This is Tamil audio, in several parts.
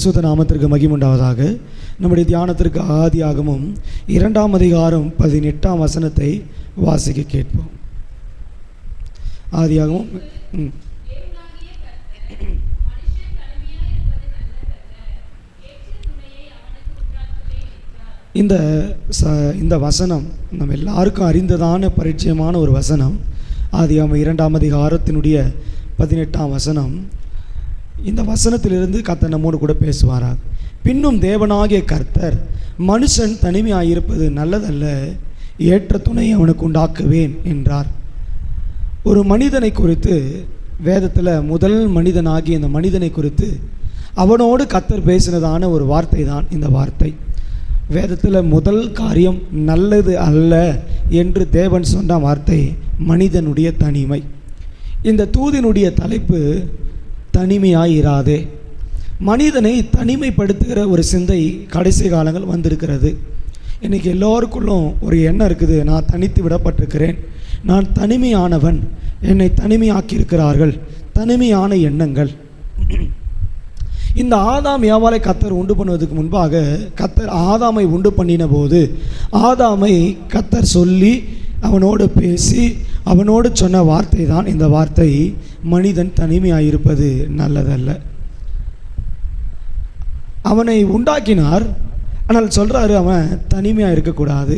பரிசுத்த நாமத்திற்கு மகிமை உண்டாவதாக. நம்முடைய தியானத்திற்கு ஆதியாகமம் 2ஆம் அதிகாரம் 18ஆம் வசனத்தை வாசிக்க கேட்போம். ஆதியாகமம் இந்த வசனம் நம்ம எல்லாருக்கும் அறிந்ததான பரிச்சயமான ஒரு வசனம். ஆதியாகமம் 2ஆம் அதிகாரத்தினுடைய 18ஆம் வசனம். இந்த வசனத்திலிருந்து கர்த்தர் நம்மோடு கூட பேசுவாராக. பின்னும் தேவனாகிய கர்த்தர், மனுஷன் தனிமையாயிருப்பது நல்லதல்ல, ஏற்ற துணை அவனுக்கு உண்டாக்குவேன் என்றார். ஒரு மனிதனை குறித்து வேதத்தில் முதல் மனிதனாகிய இந்த மனிதனை குறித்து அவனோடு கர்த்தர் பேசினதான ஒரு வார்த்தை தான் இந்த வார்த்தை. வேதத்தில் முதல் காரியம் நல்லது அல்ல என்று தேவன் சொன்ன வார்த்தை மனிதனுடைய தனிமை. இந்த தூதினுடைய தலைப்பு தனிமையாயிராதே. மனிதனை தனிமைப்படுத்துகிற ஒரு சிந்தை கடைசி காலங்கள் வந்திருக்கிறது. இன்றைக்கி எல்லோருக்குள்ளும் ஒரு எண்ணம் இருக்குது, நான் தனித்து விடப்பட்டிருக்கிறேன், நான் தனிமையானவன், என்னை தனிமையாக்கியிருக்கிறார்கள், தனிமையான எண்ணங்கள். இந்த ஆதாம் ஏவாளை கர்த்தர் உண்டு பண்ணுவதற்கு முன்பாக கர்த்தர் ஆதாமை உண்டு பண்ணின போது ஆதாமை கர்த்தர் சொல்லி அவனோடு பேசி அவனோடு சொன்ன வார்த்தை தான் இந்த வார்த்தை, மனிதன் தனிமையாயிருப்பது நல்லதல்ல. அவனை உண்டாக்கினார், ஆனால் சொல்கிறாரு அவன் தனிமையாக இருக்கக்கூடாது.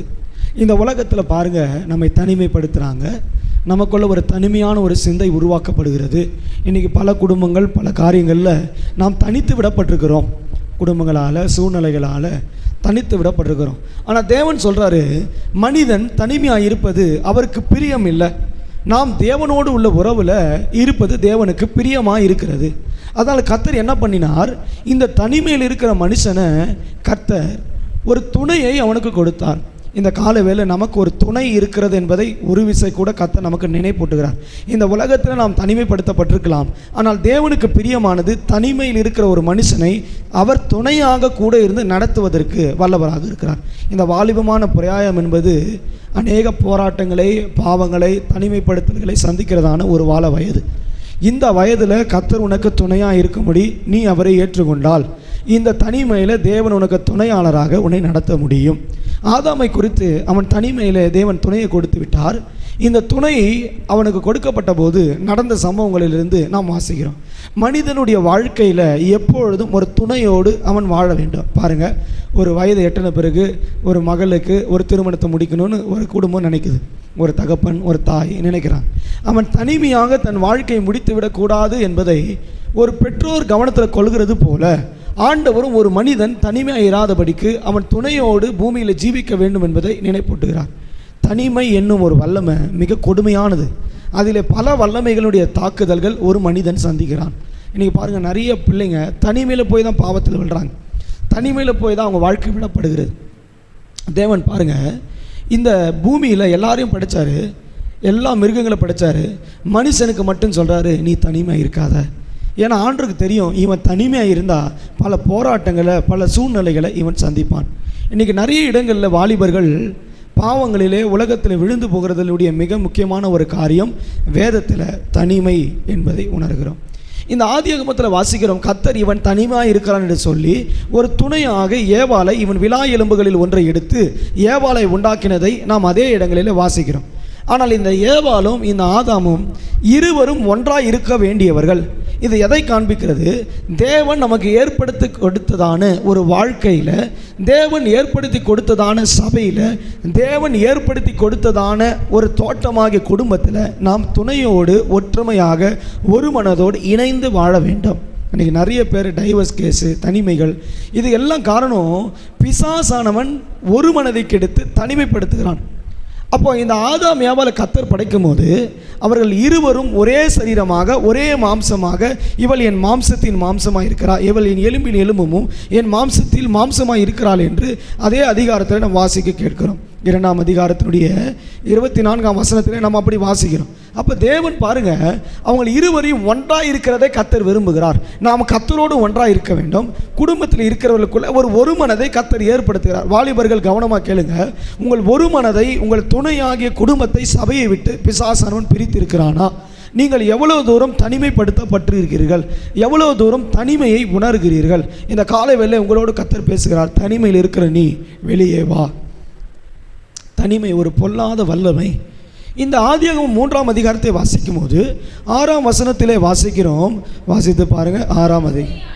இந்த உலகத்தில் பாருங்கள், நம்மை தனிமைப்படுத்துகிறாங்க, நமக்குள்ள ஒரு தனிமையான ஒரு சிந்தை உருவாக்கப்படுகிறது. இன்றைக்கி பல குடும்பங்கள் பல காரியங்களில் நாம் தனித்து விடப்பட்டிருக்கிறோம், குடும்பங்களால் சூழ்நிலைகளால் தனித்து விடப்பட்டிருக்கிறோம். ஆனால் தேவன் சொல்கிறாரு, மனிதன் தனிமையாக இருப்பது அவருக்கு பிரியம் இல்லை. நாம் தேவனோடு உள்ள உறவில் இருப்பது தேவனுக்கு பிரியமாக இருக்கிறது. அதனால் கர்த்தர் என்ன பண்ணினார், இந்த தனிமையில் இருக்கிற மனுஷனை கர்த்தர் ஒரு துணையை அவனுக்கு கொடுத்தார். இந்த கால வேளை நமக்கு ஒரு துணை இருக்கிறது என்பதை ஒரு விசை கூட கர்த்தர் நமக்கு நினைப்பூட்டுகிறார். இந்த உலகத்தில் நாம் தனிமைப்படுத்தப்பட்டிருக்கலாம், ஆனால் தேவனுக்கு பிரியமானது தனிமையில் இருக்கிற ஒரு மனுஷனை அவர் துணையாக கூட இருந்து நடத்துவதற்கு வல்லவராக இருக்கிறார். இந்த வாலிபமான பிரயாயம் என்பது அநேக போராட்டங்களை, பாவங்களை, தனிமைப்படுத்தல்களை சந்திக்கிறதான ஒரு வாழ வயது. இந்த வயதில் கர்த்தர் உனக்கு துணையாக இருக்கும்படி நீ அவரை ஏற்றுக்கொண்டால் இந்த தனிமையில் தேவன் உனக்கு துணையாளராக உன்னை நடத்த முடியும். ஆதாமை குறித்து அவன் தனிமையில் தேவன் துணையை கொடுத்து விட்டார். இந்த துணை அவனுக்கு கொடுக்கப்பட்ட போது நடந்த சம்பவங்களிலிருந்து நாம் வாசிக்கிறோம். மனிதனுடைய வாழ்க்கையில் எப்பொழுதும் ஒரு துணையோடு அவன் வாழ வேண்டும். பாருங்கள், ஒரு வயது எட்டின பிறகு ஒரு மகளுக்கு ஒரு திருமணத்தை முடிக்கணும்னு ஒரு குடும்பம் நினைக்குது, ஒரு தகப்பன் ஒரு தாய் நினைக்கிறான். அவன் தனிமையாக தன் வாழ்க்கையை முடித்து விடக்கூடாது என்பதை ஒரு பெற்றோர் கவனத்தில் கொள்கிறது போல ஆண்டவரும் ஒரு மனிதன் தனிமையாக இராதபடிக்கு அவன் துணையோடு பூமியில் ஜீவிக்க வேண்டும் என்பதை நினைப்பூட்டுகிறார். தனிமை என்னும் ஒரு வல்லமை மிக கொடுமையானது. அதில் பல வல்லமைகளுடைய தாக்குதல்கள் ஒரு மனிதன் சந்திக்கிறான். இன்றைக்கி பாருங்கள், நிறைய பிள்ளைங்க தனிமையில் போய் தான் பாவத்தில் விழுறாங்க, தனிமையில் போய் தான் அவங்க வாழ்க்கை விடப்படுகிறது. தேவன் பாருங்கள், இந்த பூமியில் எல்லாரையும் படைத்தார், எல்லா மிருகங்களை படைத்தார், மனுஷனுக்கு மட்டும் சொல்கிறாரு நீ தனிமையாக இருக்காத. ஏன்னா ஆண்டருக்கு தெரியும், இவன் தனிமையாக இருந்தால் பல போராட்டங்களை பல சூழ்நிலைகளை இவன் சந்திப்பான். இன்றைக்கி நிறைய இடங்களில் வாலிபர்கள் பாவங்களிலே உலகத்தில் விழுந்து போகிறதுடைய மிக முக்கியமான ஒரு காரியம் வேதத்தில் தனிமை என்பதை உணர்கிறோம். இந்த ஆதியாகமத்தில் வாசிக்கிறோம், கர்த்தர் இவன் தனிமையாக இருக்கிறான் என்று சொல்லி ஒரு துணையாக ஏவாளை, இவன் விலா எலும்புகளில் ஒன்றை எடுத்து ஏவாளை உண்டாக்கினதை நாம் அதே இடங்களில் வாசிக்கிறோம். ஆனால் இந்த ஏவாளும் இந்த ஆதாமும் இருவரும் ஒன்றாக இருக்க வேண்டியவர்கள். இது எதை காண்பிக்கிறது? தேவன் நமக்கு ஏற்படுத்தி கொடுத்ததான ஒரு வாழ்க்கையில், தேவன் ஏற்படுத்தி கொடுத்ததான சபையில், தேவன் ஏற்படுத்தி கொடுத்ததான ஒரு தோட்டமாகிய குடும்பத்தில் நாம் துணையோடு ஒற்றுமையாக ஒரு மனதோடு இணைந்து வாழ வேண்டும். இன்றைக்கி நிறைய பேர் டைவர்ஸ் கேஸு, தனிமைகள், இது எல்லாம் காரணம் பிசாசானவன் ஒரு மனதை கெடுத்து தனிமைப்படுத்துகிறான். அப்போ இந்த ஆதாம் ஏவாளை கர்த்தர் படைக்கும் போது அவர்கள் இருவரும் ஒரே சரீரமாக, ஒரே மாம்சமாக, இவள் என் மாம்சத்தின் மாம்சமாக இருக்கிறாள், இவள் என் எலும்பின் எலும்பும் என் மாம்சத்தில் மாம்சமாக இருக்கிறாள் என்று அதே அதிகாரத்தில் நாம் வாசிக்க கேட்கிறோம். 2ஆம் அதிகாரத்தினுடைய 24ஆம் வசனத்திலே நாம் அப்படி வாசிக்கிறோம். அப்போ தேவன் பாருங்கள், அவங்க இருவரையும் ஒன்றாக இருக்கிறதை கர்த்தர் விரும்புகிறார். நாம் கர்த்தரோடு ஒன்றாக இருக்க வேண்டும். குடும்பத்தில் இருக்கிறவர்களுக்குள்ள ஒரு மனதை கர்த்தர் ஏற்படுத்துகிறார். வாலிபர்கள் கவனமாக கேளுங்க, உங்கள் ஒரு மனதை, உங்கள் துணையாகிய குடும்பத்தை, சபையை விட்டு பிசாசானவன் பிரித்து இருக்கிறானா? நீங்கள் எவ்வளவு தூரம் தனிமைப்படுத்தப்பட்டு இருக்கிறீர்கள், எவ்வளவு தூரம் தனிமையை உணர்கிறீர்கள்? இந்த காலை வேளை உங்களோடு கர்த்தர் பேசுகிறார். தனிமையில் இருக்கிற நீ வெளியே வா. தனிமை ஒரு பொல்லாத வல்லமை. இந்த ஆதியாகமம் 3ஆம் அதிகாரத்தை வாசிக்கும் போது 6ஆம் வசனத்திலே வாசிக்கிறோம். வாசித்து பாருங்க. 6ஆம் அதிகாரம்.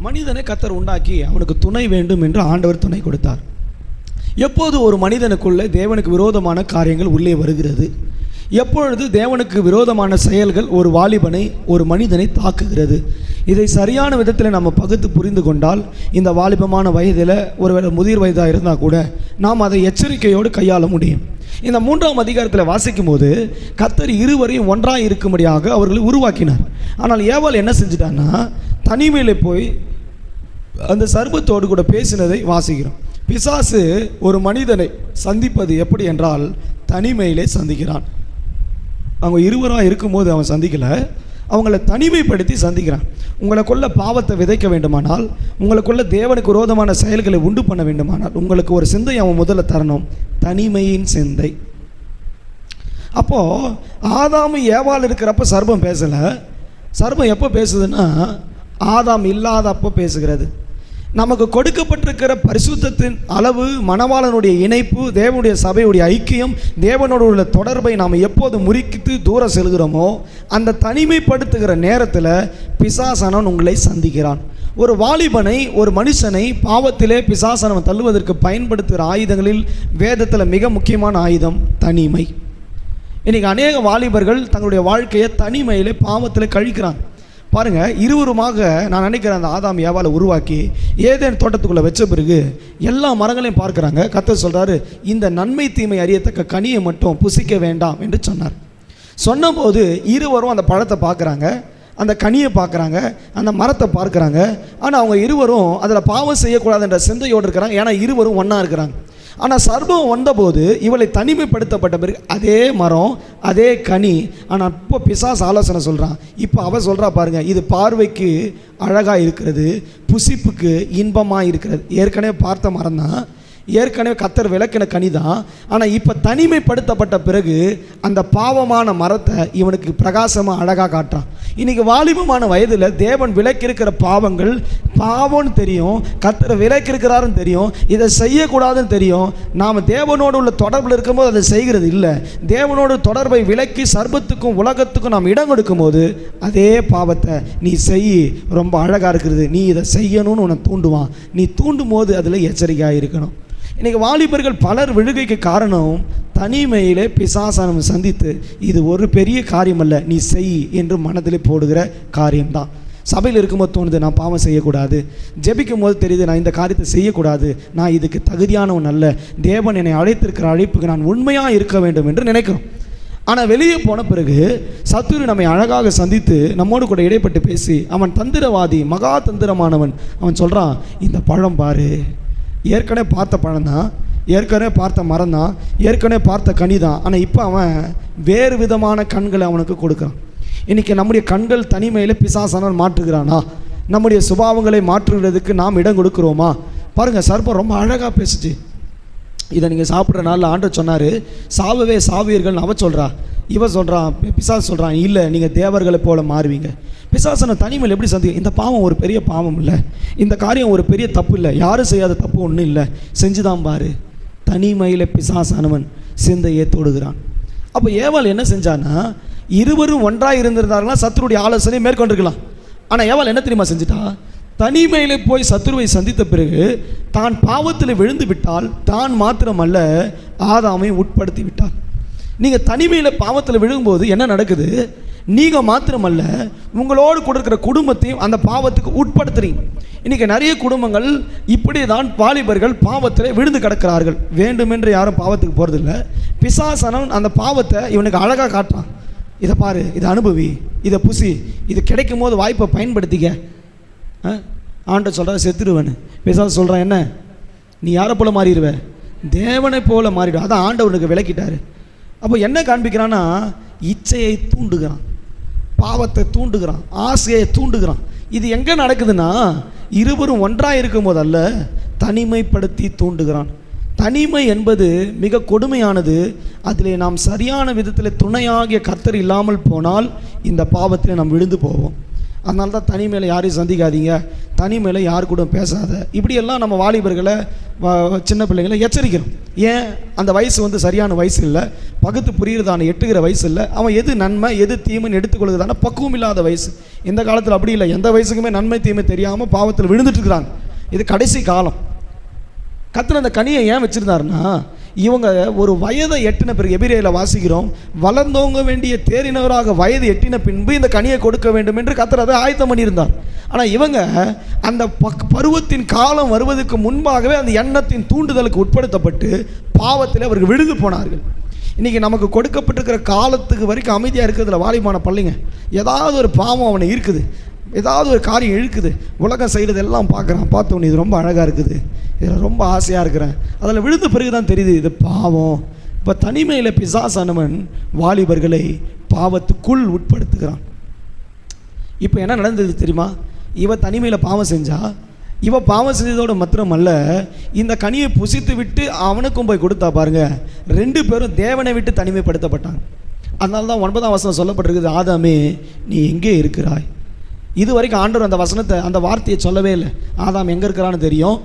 மனிதனை கர்த்தர் உண்டாக்கி அவனுக்கு துணை வேண்டும் என்று ஆண்டவர் துணை கொடுத்தார். எப்போது ஒரு மனிதனுக்குள்ளே தேவனுக்கு விரோதமான காரியங்கள் உள்ளே வருகிறது, எப்பொழுது தேவனுக்கு விரோதமான செயல்கள் ஒரு வாலிபனை, ஒரு மனிதனை தாக்குகிறது, இதை சரியான விதத்தில் நம்ம பகுத்து புரிந்து கொண்டால் இந்த வாலிபமான வயதில் ஒருவேளை முதிர் வயதாக இருந்தால் கூட நாம் அதை எச்சரிக்கையோடு கையாள முடியும். இந்த 3ஆம் அதிகாரத்தில் வாசிக்கும் போது கர்த்தர் இருவரையும் ஒன்றாக இருக்கும்படியாக அவர்களை உருவாக்கினார். ஆனால் ஏவாள் என்ன செஞ்சிட்டான்னா, தனிமையில் போய் அந்த சர்பத்தோடு கூட பேசினதை வாசிக்கிறோம். பிசாசு ஒரு மனிதனை சந்திப்பது எப்படி என்றால் தனிமையிலே சந்திக்கிறான். அவங்க இருவராக இருக்கும்போது அவன் சந்திக்கலை, அவங்கள தனிமைப்படுத்தி சந்திக்கிறான். உங்களுக்குள்ள பாவத்தை விதைக்க வேண்டுமானால், உங்களுக்குள்ள தேவனுக்கு விரோதமான செயல்களை உண்டு பண்ண வேண்டுமானால் உங்களுக்கு ஒரு சிந்தை அவன் முதல்ல தரணும், தனிமையின் சிந்தை. அப்போது ஆதாம் ஏவாள் இருக்கிறப்ப சர்பம் பேசலை. சர்பம் எப்போ பேசுதுன்னா ஆதாம் இல்லாதப்போ பேசுகிறது. நமக்கு கொடுக்கப்பட்டிருக்கிற பரிசுத்தத்தின் அளவு, மணவாளனுடைய இணைப்பு, தேவனுடைய சபையுடைய ஐக்கியம், தேவனோடு உள்ள தொடர்பை நாம் எப்போது முறிக்கிட்டு தூரம் செல்கிறோமோ அந்த தனிமைப்படுத்துகிற நேரத்தில் பிசாசானவன் உங்களை சந்திக்கிறான். ஒரு வாலிபனை, ஒரு மனுஷனை பாவத்திலே பிசாசானவன் தள்ளுவதற்கு பயன்படுத்துகிற ஆயுதங்களில் வேதத்தில் மிக முக்கியமான ஆயுதம் தனிமை. இன்றைக்கி அநேக வாலிபர்கள் தங்களுடைய வாழ்க்கையை தனிமையிலே பாவத்தில் கழிக்கிறாங்க. பாருங்கள், இருவருமாக நான் நினைக்கிறேன் அந்த ஆதாம் ஏவாளை உருவாக்கி ஏதேன் தோட்டத்துக்குள்ளே வச்ச பிறகு எல்லா மரங்களையும் பார்க்குறாங்க. கர்த்தர் சொல்கிறாரு, இந்த நன்மை தீமை அறியத்தக்க கனியை மட்டும் புசிக்க வேண்டாம் என்று சொன்னார். சொன்னபோது இருவரும் அந்த பழத்தை பார்க்குறாங்க, அந்த கனியை பார்க்குறாங்க, அந்த மரத்தை பார்க்குறாங்க. ஆனால் அவங்க இருவரும் அதில் பாவம் செய்யக்கூடாதுன்ற சிந்தையோடு இருக்கிறாங்க. ஏன்னா இருவரும் ஒன்றா இருக்கிறாங்க. ஆனால் சர்பம் வந்தபோது இவளை தனிமைப்படுத்தப்பட்ட பிறகு அதே மரம், அதே கனி. ஆனால் இப்போ பிசாசு ஆலோசனை சொல்கிறான். இப்போ அவள் சொல்கிறா பாருங்கள், இது பார்வைக்கு அழகாக இருக்கிறது, புசிப்புக்கு இன்பமாக இருக்கிறது. ஏற்கனவே பார்த்த மரம் தான், ஏற்கனவே கர்த்தர் விளக்கின கனி தான். ஆனால் இப்போ தனிமைப்படுத்தப்பட்ட பிறகு அந்த பாவமான மரத்தை இவனுக்கு பிரகாசமாக அழகாக காட்டுறான். இன்றைக்கி வாலிபமான வயதில் தேவன் விலக்கியிருக்கிற பாவங்கள் பாவம்னு தெரியும், கர்த்தர் விலக்கியிருக்கிறாருன்னு தெரியும், இதை செய்யக்கூடாதுன்னு தெரியும். நாம் தேவனோடு உள்ள தொடர்பில் இருக்கும்போது அதை செய்கிறது இல்லை. தேவனோடு தொடர்பை விலக்கி சர்பத்துக்கும் உலகத்துக்கும் நாம் இடம் கொடுக்கும்போது அதே பாவத்தை நீ செய், ரொம்ப அழகாக இருக்கிறது, நீ இதை செய்யணும்னு உன்னை தூண்டுவான். நீ தூண்டும் போது அதில் எச்சரிக்கையாக இருக்கணும். இன்றைக்கி வாலிபர்கள் பலர் விழுகைக்கு காரணம் தனிமையிலே பிசாசானம் சந்தித்து இது ஒரு பெரிய காரியம் அல்ல, நீ செய் என்று மனதிலே போடுகிற காரியம்தான். சபையில் இருக்கும்போது தோணுது நான் பாவம் செய்யக்கூடாது, ஜெபிக்கும் போது தெரியுது நான் இந்த காரியத்தை செய்யக்கூடாது, நான் இதுக்கு தகுதியானவன் அல்ல, தேவன் என்னை அழைத்திருக்கிற அழைப்புக்கு நான் உண்மையாக இருக்க வேண்டும் என்று நினைக்கிறோம். ஆனால் வெளியே போன பிறகு சத்துரு நம்மை அழகாக சந்தித்து நம்மோடு கூட இடைப்பட்டு பேசி அவன் தந்திரவாதி, மகா தந்திரமானவன். அவன் சொல்கிறான், இந்த பழம் பாரு, ஏற்கனவே பார்த்த பழம் தான், ஏற்கனவே பார்த்த மரம் தான், ஏற்கனவே பார்த்த கனி தான். ஆனால் இப்போ அவன் வேறு விதமான கண்களை அவனுக்கு கொடுக்குறான். இன்றைக்கி நம்முடைய கண்கள் தனிமையில் பிசாசானவன் மாற்றுகிறானா? நம்முடைய சுபாவங்களை மாற்றுகிறதுக்கு நாம் இடம் கொடுக்குறோமா? பாருங்கள், சர்ப்பம் ரொம்ப அழகாக பேசுச்சு. இதை நீங்கள் சாப்பிட்ற நாளில் ஆண்டவர் சொன்னார், சாவவே சாவீர்கள்னு அவ சொல்கிறா. இவன் சொல்கிறான், பிசாசு சொல்கிறான், இல்லை நீங்கள் தேவர்களை போல மாறுவீங்க. பிசாசனை தனிமையில் எப்படி சந்திக்க? இந்த பாவம் ஒரு பெரிய பாவம் இல்லை, இந்த காரியம் ஒரு பெரிய தப்பு இல்லை, யாரும் செய்யாத தப்பு ஒன்றும் இல்லை, செஞ்சுதான் பாரு. தனிமையில் பிசாசானவன் சிந்தையை தொடுகிறான். அப்போ ஏவாள் என்ன செஞ்சான்னா, இருவரும் ஒன்றாக இருந்திருந்தார்களா சத்துருடைய ஆலோசனையை மேற்கொண்டிருக்கலாம். ஆனால் ஏவாள் என்ன தெரியுமா செஞ்சுட்டா? தனிமையில் போய் சத்துருவை சந்தித்த பிறகு தான் பாவத்தில் விழுந்து விட்டால் தான் மாத்திரமல்ல ஆதாமை உட்படுத்தி விட்டாள். நீங்கள் தனிமையில் பாவத்தில் விழும்போது என்ன நடக்குது? நீங்கள் மாத்திரமல்ல உங்களோடு கொடுக்கிற குடும்பத்தையும் அந்த பாவத்துக்கு உட்படுத்துறீங்க. இன்றைக்கி நிறைய குடும்பங்கள் இப்படி தான் வாலிபர்கள் பாவத்தில் விழுந்து கிடக்கிறார்கள். வேண்டுமென்று யாரும் பாவத்துக்கு போகிறதில்ல. பிசாசனவன் அந்த பாவத்தை இவனுக்கு அழகாக காட்டுறான். இதை பாரு, இதை அனுபவி, இதை புசி, இது கிடைக்கும் போது வாய்ப்பை பயன்படுத்திக்க. ஆண்டவர் சொல்கிறார் செத்துடுவேன்னு. பிசாசு சொல்கிறான் என்ன, நீ யாரை போல மாறிடுவ, தேவனை போல மாறிடுவ. அதான் ஆண்டவனுக்கு விளக்கிட்டாரு. அப்போ என்ன காண்பிக்கிறான்னா, இச்சையை தூண்டுகிறான், பாவத்தை தூண்டுகிறான், ஆசையை தூண்டுகிறான். இது எங்கே நடக்குதுன்னா, இருவரும் ஒன்றாக இருக்கும் போதல்ல, தனிமைப்படுத்தி தூண்டுகிறான். தனிமை என்பது மிக கொடுமையானது. அதிலே நாம் சரியான விதத்தில் துணையாகிய கர்த்தர் இல்லாமல் போனால் இந்த பாவத்தில் நாம் விழுந்து போவோம். அதனால தான் தனிமையில் யாரையும் சந்திக்காதீங்க, தனிமையில் யார் கூட பேசாத, இப்படியெல்லாம் நம்ம வாலிபர்களை சின்ன பிள்ளைங்களை எச்சரிக்கிறோம். ஏன், அந்த வயசு சரியான வயசு இல்லை, பகுத்து புரியுறதான எட்டுகிற வயசு இல்லை. அவன் எது நன்மை எது தீமைன்னு எடுத்துக்கொள்ளுதான பக்குவம் இல்லாத வயசு. இந்த காலத்தில் அப்படி இல்லை, எந்த வயசுக்குமே நன்மை தீமை தெரியாமல் பாவத்தில் விழுந்துட்டு இருக்கிறாங்க. இது கடைசி காலம். கர்த்தர் அந்த கனியை ஏன் வச்சுருந்தாருன்னா, இவங்க ஒரு வயதை எட்டின பிறகு, எபிரேயில் வாசிக்கிறோம், வளர்ந்தோங்க வேண்டிய தேறினவராக வயது எட்டின பின்பு இந்த கனியை கொடுக்க வேண்டும் என்று கர்த்தர் அதை ஆயத்தம் பண்ணியிருந்தார். ஆனால் இவங்க அந்த பருவத்தின் காலம் வருவதற்கு முன்பாகவே அந்த எண்ணத்தின் தூண்டுதலுக்கு உட்படுத்தப்பட்டு பாவத்தில் அவர்கள் விழுந்து போனார்கள். இன்றைக்கி நமக்கு கொடுக்கப்பட்டிருக்கிற காலத்துக்கு வரைக்கும் அமைதியாக இருக்கிறதுல வாலிபான பள்ளிங்க, ஏதாவது ஒரு பாவம் அவனை இருக்குது, ஏதாவது ஒரு காரியம் இழுக்குது, உலகம் செய்கிறது எல்லாம் பார்க்குறான், பார்த்தோன்னு இது ரொம்ப அழகாக இருக்குது, இதில் ரொம்ப ஆசையாக இருக்கிறேன், அதில் விழுந்த பிறகு தான் தெரியுது இது பாவம். இப்போ தனிமையில் பிசாசானவன் வாலிபர்களை பாவத்துக்குள் உட்படுத்துகிறான். இப்போ என்ன நடந்தது தெரியுமா, இவ தனிமையில் பாவம் செஞ்சா, இவ பாவம் செஞ்சதோடு மாத்திரமல்ல, இந்த கனியை புசித்து விட்டு அவனுக்கும் போய் கொடுத்தா பாருங்க, ரெண்டு பேரும் தேவனை விட்டு தனிமைப்படுத்தப்பட்டாங்க. அதனால தான் 9ஆம் வசனம் சொல்லப்பட்டிருக்குது, ஆதாமே நீ எங்கே இருக்கிறாய். இது வரைக்கும் ஆண்டவர் அந்த வசனத்தை, அந்த வார்த்தையை சொல்லவே இல்லை. ஆதாம் எங்கே இருக்கிறான்னு தெரியும்,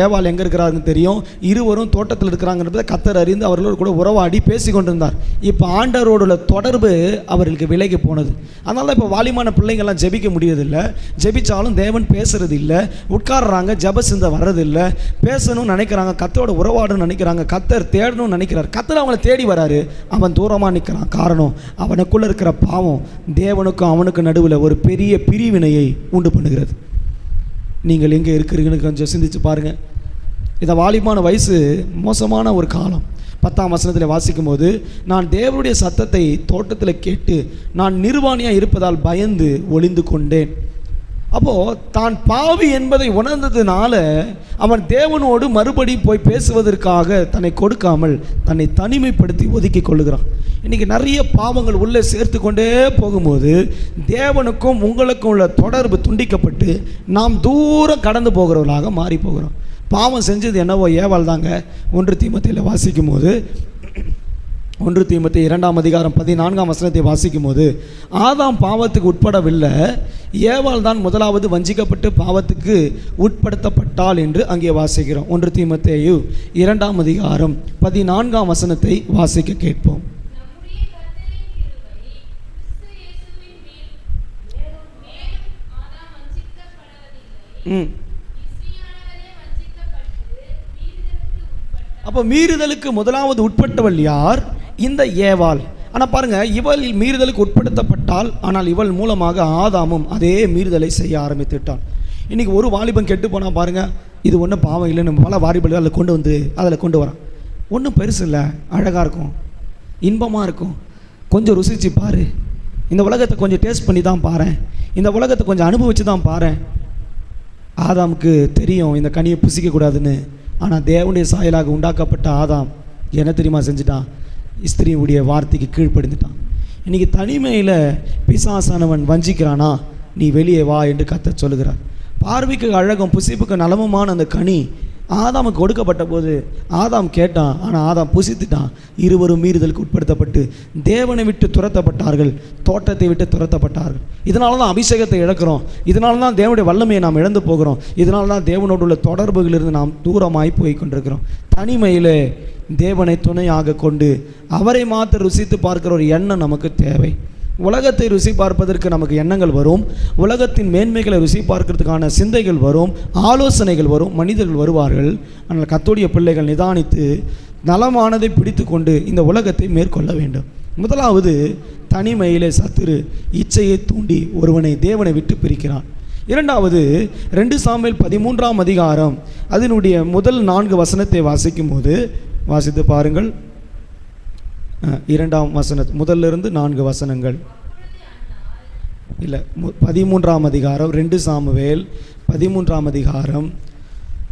ஏவாள் எங்கே இருக்கிறாருன்னு தெரியும், இருவரும் தோட்டத்தில் இருக்கிறாங்கிறத கர்த்தர் அறிந்து அவர்களோடு கூட உறவாடி பேசி கொண்டிருந்தார். இப்போ ஆண்டவரோட தொடர்பு அவர்களுக்கு விலகி போனது. அதனால இப்போ வாலிமான பிள்ளைங்கள்லாம் ஜெபிக்க முடியறதில்லை, ஜெபிச்சாலும் தேவன் பேசுறது இல்லை, உட்காடுறாங்க, ஜப சிந்தை வர்றதில்லை, பேசணும்னு நினைக்கிறாங்க, கர்த்தரோட உறவாடணும்னு நினைக்கிறாங்க, கர்த்தர் தேடணும்னு நினைக்கிறார், கர்த்தர் அவங்களை தேடி வராரு, அவன் தூரமாக நிற்கிறான். காரணம், அவனுக்குள்ளே இருக்கிற பாவம் தேவனுக்கும் அவனுக்கு நடுவில் ஒரு பெரிய பிரிவினையை உண்டு பண்ணுகிறது. நீங்கள் எங்கே இருக்கிறீங்கன்னு கொஞ்சம் சிந்திச்சு பாருங்கள். இந்த வாலிபான வயசு மோசமான ஒரு காலம். 10ஆம் வசனத்தில் வாசிக்கும் போது, நான் தேவனுடைய சத்தத்தை தோட்டத்தில் கேட்டு நான் நிர்வாணியாக இருப்பதால் பயந்து ஒளிந்து கொண்டேன். அப்போது தான் பாவி என்பதை உணர்ந்ததுனால அவன் தேவனோடு மறுபடி போய் பேசுவதற்காக தன்னை கொடுக்காமல் தன்னை தனிமைப்படுத்தி ஒதுக்கி கொள்ளுகிறான். இன்றைக்கி நிறைய பாவங்கள் உள்ளே சேர்த்து கொண்டே போகும்போது தேவனுக்கும் உங்களுக்கும் உள்ள தொடர்பு துண்டிக்கப்பட்டு நாம் தூரம் கடந்து போகிறவர்களாக மாறி போகிறோம். பாவம் செஞ்சது என்னவோ ஏவாள் தாங்க. 1 தீமோத்தேயுல வாசிக்கும் போது, 1 தீமோத்தேயு 2ஆம் அதிகாரம் 14ஆம் வசனத்தை வாசிக்கும் போது, ஆதாம் பாவத்துக்கு உட்படவில்லை, ஏவாள் தான் முதலாவது வஞ்சிக்கப்பட்டு பாவத்துக்கு உட்படுத்தப்பட்டாள் என்று அங்கே வாசிக்கிறோம். 1 தீமோத்தேயு 2ஆம் அதிகாரம் 14ஆம் வசனத்தை வாசிக்க கேட்போம். அப்போ மீறுதலுக்கு முதலாவது உட்பட்டவள் யார்? இந்த ஏவாள். ஆனால் பாருங்கள், இவள் மீறுதலுக்கு உட்படுத்தப்பட்டாள், ஆனால் இவள் மூலமாக ஆதாமும் அதே மீறுதலை செய்ய ஆரம்பித்துட்டாள். இன்றைக்கி ஒரு வாலிபன் கெட்டு போனால் பாருங்கள், இது ஒன்றும் பாவம் இல்லைன்னு பல வாலிபர்கள் அதில் கொண்டு வரான். ஒன்றும் பெருசு இல்லை, அழகாக இருக்கும், இன்பமாக இருக்கும், கொஞ்சம் ருசிச்சு பாரு, இந்த உலகத்தை கொஞ்சம் டேஸ்ட் பண்ணி தான் பாரு, இந்த உலகத்தை கொஞ்சம் அனுபவிச்சு தான் பாரு. ஆதாமுக்கு தெரியும் இந்த கனியை புசிக்கக்கூடாதுன்னு. ஆனால் தேவனுடைய சாயலாக உண்டாக்கப்பட்ட ஆதாம் என்ன தெரியுமா செஞ்சுட்டான்? ஸ்திரீயுடைய வார்த்தைக்கு கீழ்ப்படிந்துட்டான். இன்றைக்கி தனிமையில் பிசாசானவன் வஞ்சிக்கிறானா, நீ வெளியே வா என்று கர்த்தர் சொல்லுகிறார். பார்வைக்கு அழகும் புசிப்புக்கு நலமுமான அந்த கனி ஆதாமுக்கு கொடுக்கப்பட்ட போது ஆதாம் கேட்டான், ஆனால் ஆதாம் புசித்துட்டான். இருவரும் மீறுதலுக்கு உட்படுத்தப்பட்டு தேவனை விட்டு துரத்தப்பட்டார்கள், தோட்டத்தை விட்டு துரத்தப்பட்டார்கள். இதனால தான் அபிஷேகத்தை இழக்கிறோம், இதனால தான் தேவனுடைய வல்லமையை நாம் இழந்து போகிறோம், இதனால தான் தேவனோடு உள்ள தொடர்புகளிலிருந்து நாம் தூரமாய் போய் கொண்டிருக்கிறோம். தனிமையில் தேவனை துணையாக கொண்டு அவரை மாற்ற ருசித்து பார்க்கிற ஒரு எண்ணம் நமக்கு தேவை. உலகத்தை ருசி பார்ப்பதற்கு நமக்கு எண்ணங்கள் வரும், உலகத்தின் மேன்மைகளை ருசி பார்க்கறதுக்கான சிந்தைகள் வரும், ஆலோசனைகள் வரும், மனிதர்கள் வருவார்கள். ஆனால் கர்த்தருடைய பிள்ளைகள் நிதானித்து நலமானதை பிடித்து கொண்டு இந்த உலகத்தை மேற்கொள்ள வேண்டும். முதலாவது, தனிமையிலே சத்துரு இச்சையை தூண்டி ஒருவனை தேவனை விட்டு பிரிக்கிறான். இரண்டாவது, 2 சாமுவேல் 13ஆம் அதிகாரம் அதனுடைய முதல் 4 வசனத்தை வாசிக்கும் போது வாசித்து பாருங்கள். 2ஆம் முதல்லிருந்து 4 வசனங்கள் இல்லை, 13ஆம் அதிகாரம் 2 சாமுவேல் 13ஆம் அதிகாரம்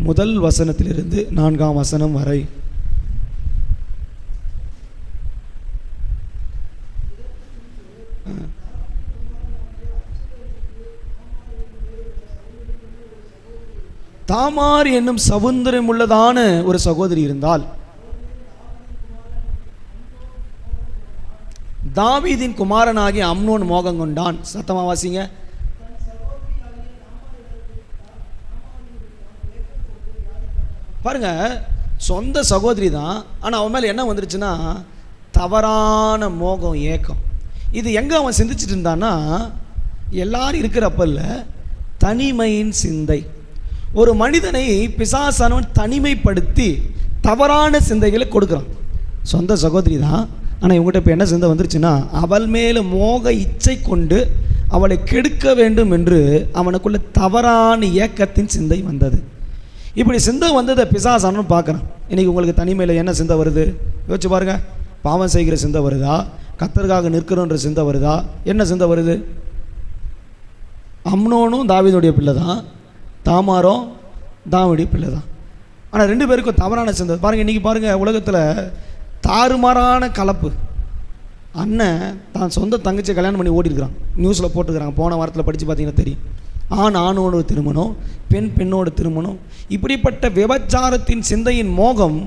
முதல் வசனத்திலிருந்து 4ஆம் வசனம் வரை. தாமார் என்னும் சவுந்தரம் உள்ளதான ஒரு சகோதரி இருந்தால், தாவீதின் குமாரனாகிய அம்னோன் மோகம் கொண்டான். சத்தமா வாசிங்க. பாருங்க, சொந்த சகோதரி தான், ஆனால் அவன் மேலே என்ன வந்துருச்சுன்னா தவறான மோகம், ஏக்கம். இது எங்கே அவன் சிந்திச்சுட்டு இருந்தான்னா, எல்லாரும் இருக்கிறப்ப இல்லை, தனிமையின் சிந்தை. ஒரு மனிதனை பிசாசானவன் தனிமைப்படுத்தி தவறான சிந்தைகளை கொடுக்குறான். சொந்த சகோதரி தான், ஆனால் இவங்ககிட்ட இப்போ என்ன சிந்தை வந்துருச்சுன்னா, அவள் மேலே மோக இச்சை கொண்டு அவளை கெடுக்க வேண்டும் என்று அவனுக்குள்ள தவறான ஏக்கத்தின் சிந்தை வந்தது. இப்படி சிந்தை வந்ததை பிசாசானவன் பார்க்குறான். இன்றைக்கி உங்களுக்கு தனிமையில் என்ன சிந்தை வருது யோசிச்சு பாருங்கள். பாவம் செய்கிற சிந்தை வருதா, கர்த்தருக்காக நிற்கிறோன்ற சிந்தை வருதா, என்ன சிந்தை வருது? அம்னோனும் தாவீதுடைய பிள்ளை தான், தாமாரும் தாவீதுடைய பிள்ளை தான். ஆனால் 2 பேருக்கும் தவறான சிந்தை. பாருங்கள், இன்றைக்கி பாருங்கள், உலகத்தில் தாறுமாறான கலப்பு. அண்ணன் தான் சொந்த தங்கச்சி கல்யாணம் பண்ணி ஓடிருக்கிறான். நியூஸில் போட்டுக்கிறாங்க, போன வாரத்தில் படித்து பார்த்தீங்கன்னா தெரியும். ஆணோட திருமணம், பெண்ணோட திருமணம். இப்படிப்பட்ட விபச்சாரத்தின் சிந்தையின் மோகம்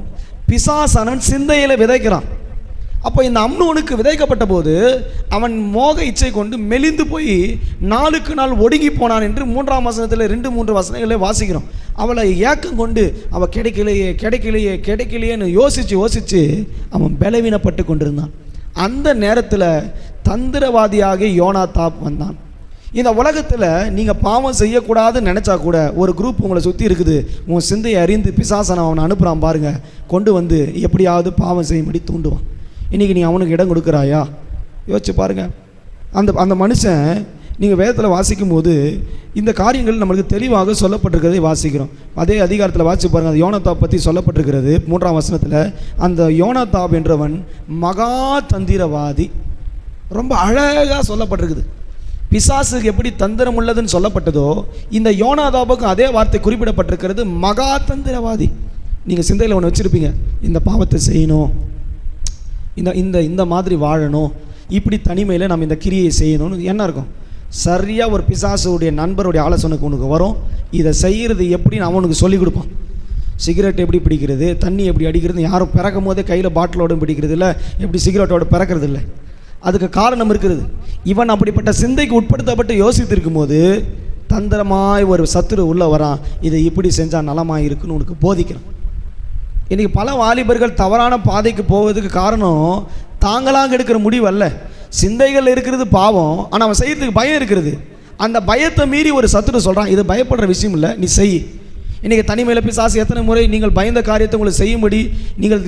பிசாசானவன் சிந்தையில் விதைக்கிறான். அப்போ இந்த அம்னோனுக்கு விதைக்கப்பட்ட போது அவன் மோக இச்சை கொண்டு மெலிந்து போய் நாளுக்கு நாள் ஒடுங்கி போனான் என்று 3ஆம் வசனத்தில் 2-3 வசனங்களே வாசிக்கிறோம். அவளை ஏக்கம் கொண்டு அவள் கிடைக்கலையேன்னு யோசித்து அவன் பலவீனப்பட்டு கொண்டிருந்தான். அந்த நேரத்தில் தந்திரவாதியாக யோனாதாப் வந்தான். இந்த உலகத்தில் நீங்கள் பாவம் செய்யக்கூடாதுன்னு நினச்சா கூட ஒரு குரூப் உங்களை சுற்றி இருக்குது. உன் சிந்தையை அறிந்து பிசாசனை அவனை அனுப்புகிறான் பாருங்கள், கொண்டு வந்து எப்படியாவது பாவம் செய்யும்படி தூண்டுவான். இன்றைக்கி நீ அவனுக்கு இடம் கொடுக்குறாயா? யோசிச்சு பாருங்கள். அந்த மனுஷன் நீங்கள் வேதத்தில் வாசிக்கும் போது இந்த காரியங்கள் நம்மளுக்கு தெளிவாக சொல்லப்பட்டிருக்கிறதை வாசிக்கிறோம். அதே அதிகாரத்தில் வாசிச்சு பாருங்கள். அந்த யோனாதாப் பற்றி சொல்லப்பட்டிருக்கிறது 3ஆம் வசனத்தில். அந்த யோனாதாப் என்றவன் மகா தந்திரவாதி. ரொம்ப அழகாக சொல்லப்பட்டிருக்குது. பிசாசுக்கு எப்படி தந்திரம் உள்ளதுன்னு சொல்லப்பட்டதோ, இந்த யோனாதாபுக்கும் அதே வார்த்தை குறிப்பிடப்பட்டிருக்கிறது, மகா தந்திரவாதி. நீங்கள் சிந்தையில் ஒன்று வச்சுருப்பீங்க, இந்த பாவத்தை செய்யணும், இந்த மாதிரி வாழணும், இப்படி தனிமையில் நம்ம இந்த கிரியை செய்யணும்னு என்ன இருக்கும். சரியாக ஒரு பிசாசுடைய நண்பருடைய ஆலோசனைக்கு உனக்கு வரும். இதை செய்கிறது எப்படின்னு அவனுக்கு சொல்லிக் கொடுப்பான். சிகரெட் எப்படி பிடிக்கிறது, தண்ணி எப்படி அடிக்கிறது. யாரும் பிறக்கும் போதே கையில் பாட்டிலோடு பிடிக்கிறது இல்லை, எப்படி சிகரெட்டோடு பிறக்கிறது இல்லை. அதுக்கு காரணம் இருக்கிறது. இவன் அப்படிப்பட்ட சிந்தைக்கு உட்படுத்தப்பட்டு யோசித்திருக்கும் போது தந்திரமாய் ஒரு சத்துரு உள்ளே வரான். இதை இப்படி செஞ்சால் நலமாக இருக்குன்னு உனக்கு போதிக்கிறான். இன்றைக்கி பல வாலிபர்கள் தவறான பாதைக்கு போவதுக்கு காரணம் தாங்களாக எடுக்கிற முடிவு அல்ல. சிந்தைகள் இருக்கிறது பாவம், ஆனால் அவன் செய்கிறதுக்கு பயம் இருக்கிறது. அந்த பயத்தை மீறி ஒரு சத்துரு சொல்கிறான், இது பயப்படுற விஷயம் இல்லை, நீ செய். இன்றைக்கி தனிமையில் பிசாசு எத்தனை முறை நீங்கள் பயந்த காரியத்தை உங்களை செய்யும்படி,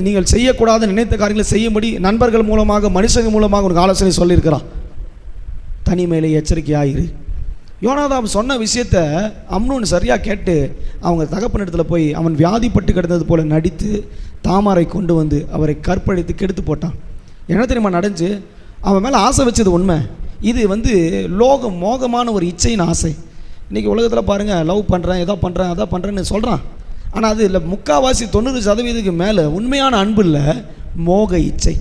நீங்கள் செய்யக்கூடாது நினைத்த காரியங்களை செய்யும்படி நண்பர்கள் மூலமாக, மனுஷங்க மூலமாக உனக்கு ஆலோசனை சொல்லியிருக்கிறான். தனிமையில் எச்சரிக்கையாயிரு. யோனாதாப் சொன்ன விஷயத்தை அம்னோன் சரியாக கேட்டு அவங்க தகப்பனிடத்தில் போய் அவன் வியாதிப்பட்டு கிடந்தது போல நடித்து தாமாரை கொண்டு வந்து அவரை கற்பழித்து கெடுத்து போட்டான். என்ன தெரியுமா நடந்துச்சு? அவன் மேலே ஆசை வச்சது உண்மை. இது மோகமான ஒரு இச்சையின் ஆசை. இன்றைக்கி உலகத்தில் பாருங்கள், லவ் பண்ணுறேன், ஏதோ பண்ணுறேன், அதை பண்ணுறேன்னு சொல்கிறான். ஆனால் அது இல்லை, 90% மேலே உண்மையான அன்பு இல்லை, மோக இச்சை.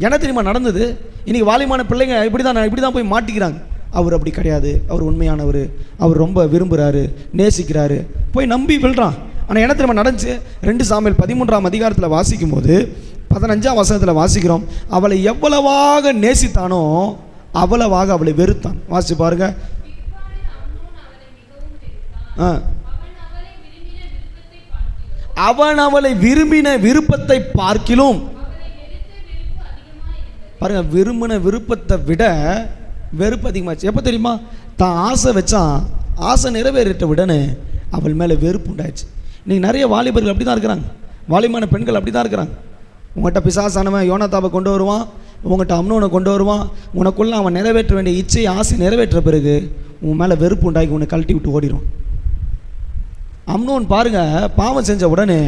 என்ன தெரியுமா நடந்தது? இன்றைக்கி வாலிமான பிள்ளைங்க இப்படி தான் போய் மாட்டிக்கிறாங்க. அவர் அப்படி கிடையாது, அவர் உண்மையானவர், அவர் ரொம்ப விரும்புகிறாரு, நேசிக்கிறாரு, போய் நம்பி விழுறான். ஆனால் என்ன தெரியுமா நடந்துச்சு? 2 சாமுவேல் 13ஆம் அதிகாரத்தில் வாசிக்கும் போது 15ஆம் வசனத்தில் வாசிக்கிறோம், அவளை எவ்வளவாக நேசித்தானோ அவ்வளவாக அவளை வெறுத்தான். வாசிச்சு பாருங்க. அவன் அவளை விரும்பின விருப்பத்தை பார்க்கிலும், பாருங்க, விரும்பின விருப்பத்தை விட வெறுப்பு அதிகமாச்சு. எப்போ தெரியுமா? தான் ஆசை வச்சான், ஆசை நிறைவேறிட்ட விடனே அவள் மேலே வெறுப்பு உண்டாச்சு. இன்றைக்கி நிறைய வாலிபர்கள் அப்படி தான் இருக்கிறாங்க, வாலிபமான பெண்கள் அப்படி தான் இருக்கிறாங்க. உங்கள்கிட்ட பிசாசானவன் யோனாதாபை கொண்டு வருவான், உங்கள்கிட்ட அம்னோனை கொண்டு வருவான். உனக்குள்ளே அவன் நிறைவேற்ற வேண்டிய இச்சை ஆசை நிறைவேற்ற பிறகு உன் மேலே வெறுப்பு உண்டாக்கி உன்னை கழட்டி விட்டு ஓடிடும். அம்னோன் பாருங்க, பாவம் செஞ்ச உடனே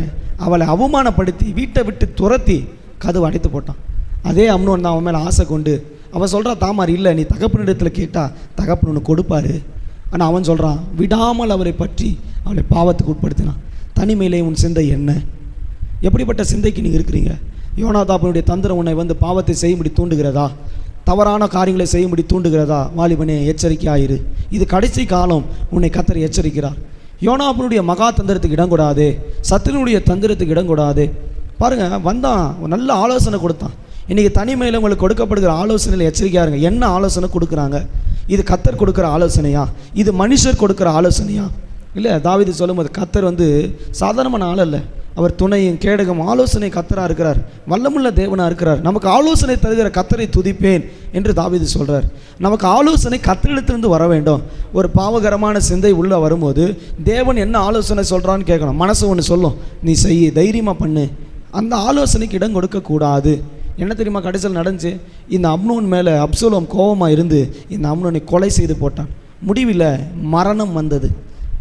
அவளை அவமானப்படுத்தி வீட்டை விட்டு துரத்தி கதவு அடைத்து போட்டான். அதே அம்னோன் தான் அவன் மேலே ஆசை கொண்டு அவன் சொல்கிறான், தாமார் இல்லை, நீ தகப்பனிடத்தில் கேட்டால் தகப்பன் ஒன்று கொடுப்பாரு. ஆனால் அவன் சொல்கிறான், விடாமல் அவரை பற்றி அவளை பாவத்துக்கு உட்படுத்தினான். தனிமையிலே உன் சிந்தை என்ன? எப்படிப்பட்ட சிந்தைக்கு நீங்கள் இருக்கிறீங்க? யோனாதாபனுடைய தந்திரம் உன்னை வந்து பாவத்தை செய்யும்படி தூண்டுகிறதா? தவறான காரியங்களை செய்யும்படி தூண்டுகிறதா? வாலிபனே, எச்சரிக்கையாயிரு. இது கடைசி காலம். உன்னை கர்த்தர் எச்சரிக்கிறார். யோனாபனுடைய மகா தந்திரத்துக்கு இடம் கூடாது, சத்துருடைய தந்திரத்துக்கு இடம் கூடாது. பாருங்கள், வந்தான், நல்ல ஆலோசனை கொடுத்தான். இன்றைக்கி தனிமையில் உங்களுக்கு கொடுக்கப்படுகிற ஆலோசனையில் எச்சரிக்கையாக இருங்க. என்ன ஆலோசனை கொடுக்குறாங்க? இது கர்த்தர் கொடுக்குற ஆலோசனையா? இது மனுஷர் கொடுக்குற ஆலோசனையா? இல்லை, தாவீது சொல்லும்போது கர்த்தர் வந்து சாதாரணமான ஆள் அல்ல. அவர் துணையும் கேடகம் ஆலோசனை கர்த்தராக இருக்கிறார், வல்லமுள்ள தேவனாக இருக்கிறார். நமக்கு ஆலோசனை தருகிற கர்த்தரை துதிப்பேன் என்று தாவீது சொல்கிறார். நமக்கு ஆலோசனை கர்த்தரிடத்திலிருந்து வர வேண்டும். ஒரு பாவகரமான சிந்தை உள்ளே வரும்போது தேவன் என்ன ஆலோசனை சொல்கிறான்னு கேட்கணும். மனசு ஒன்று சொல்லும், நீ செய், தைரியமாக பண்ணு. அந்த ஆலோசனைக்கு இடம் கொடுக்கக்கூடாது. என்ன தெரியுமா கடைசியில் நடந்துச்சு? இந்த அம்னோன் மேலே அப்சலோம் கோபமாக இருந்து இந்த அம்னோனை கொலை செய்து போட்டான். முடிவில் மரணம் வந்தது,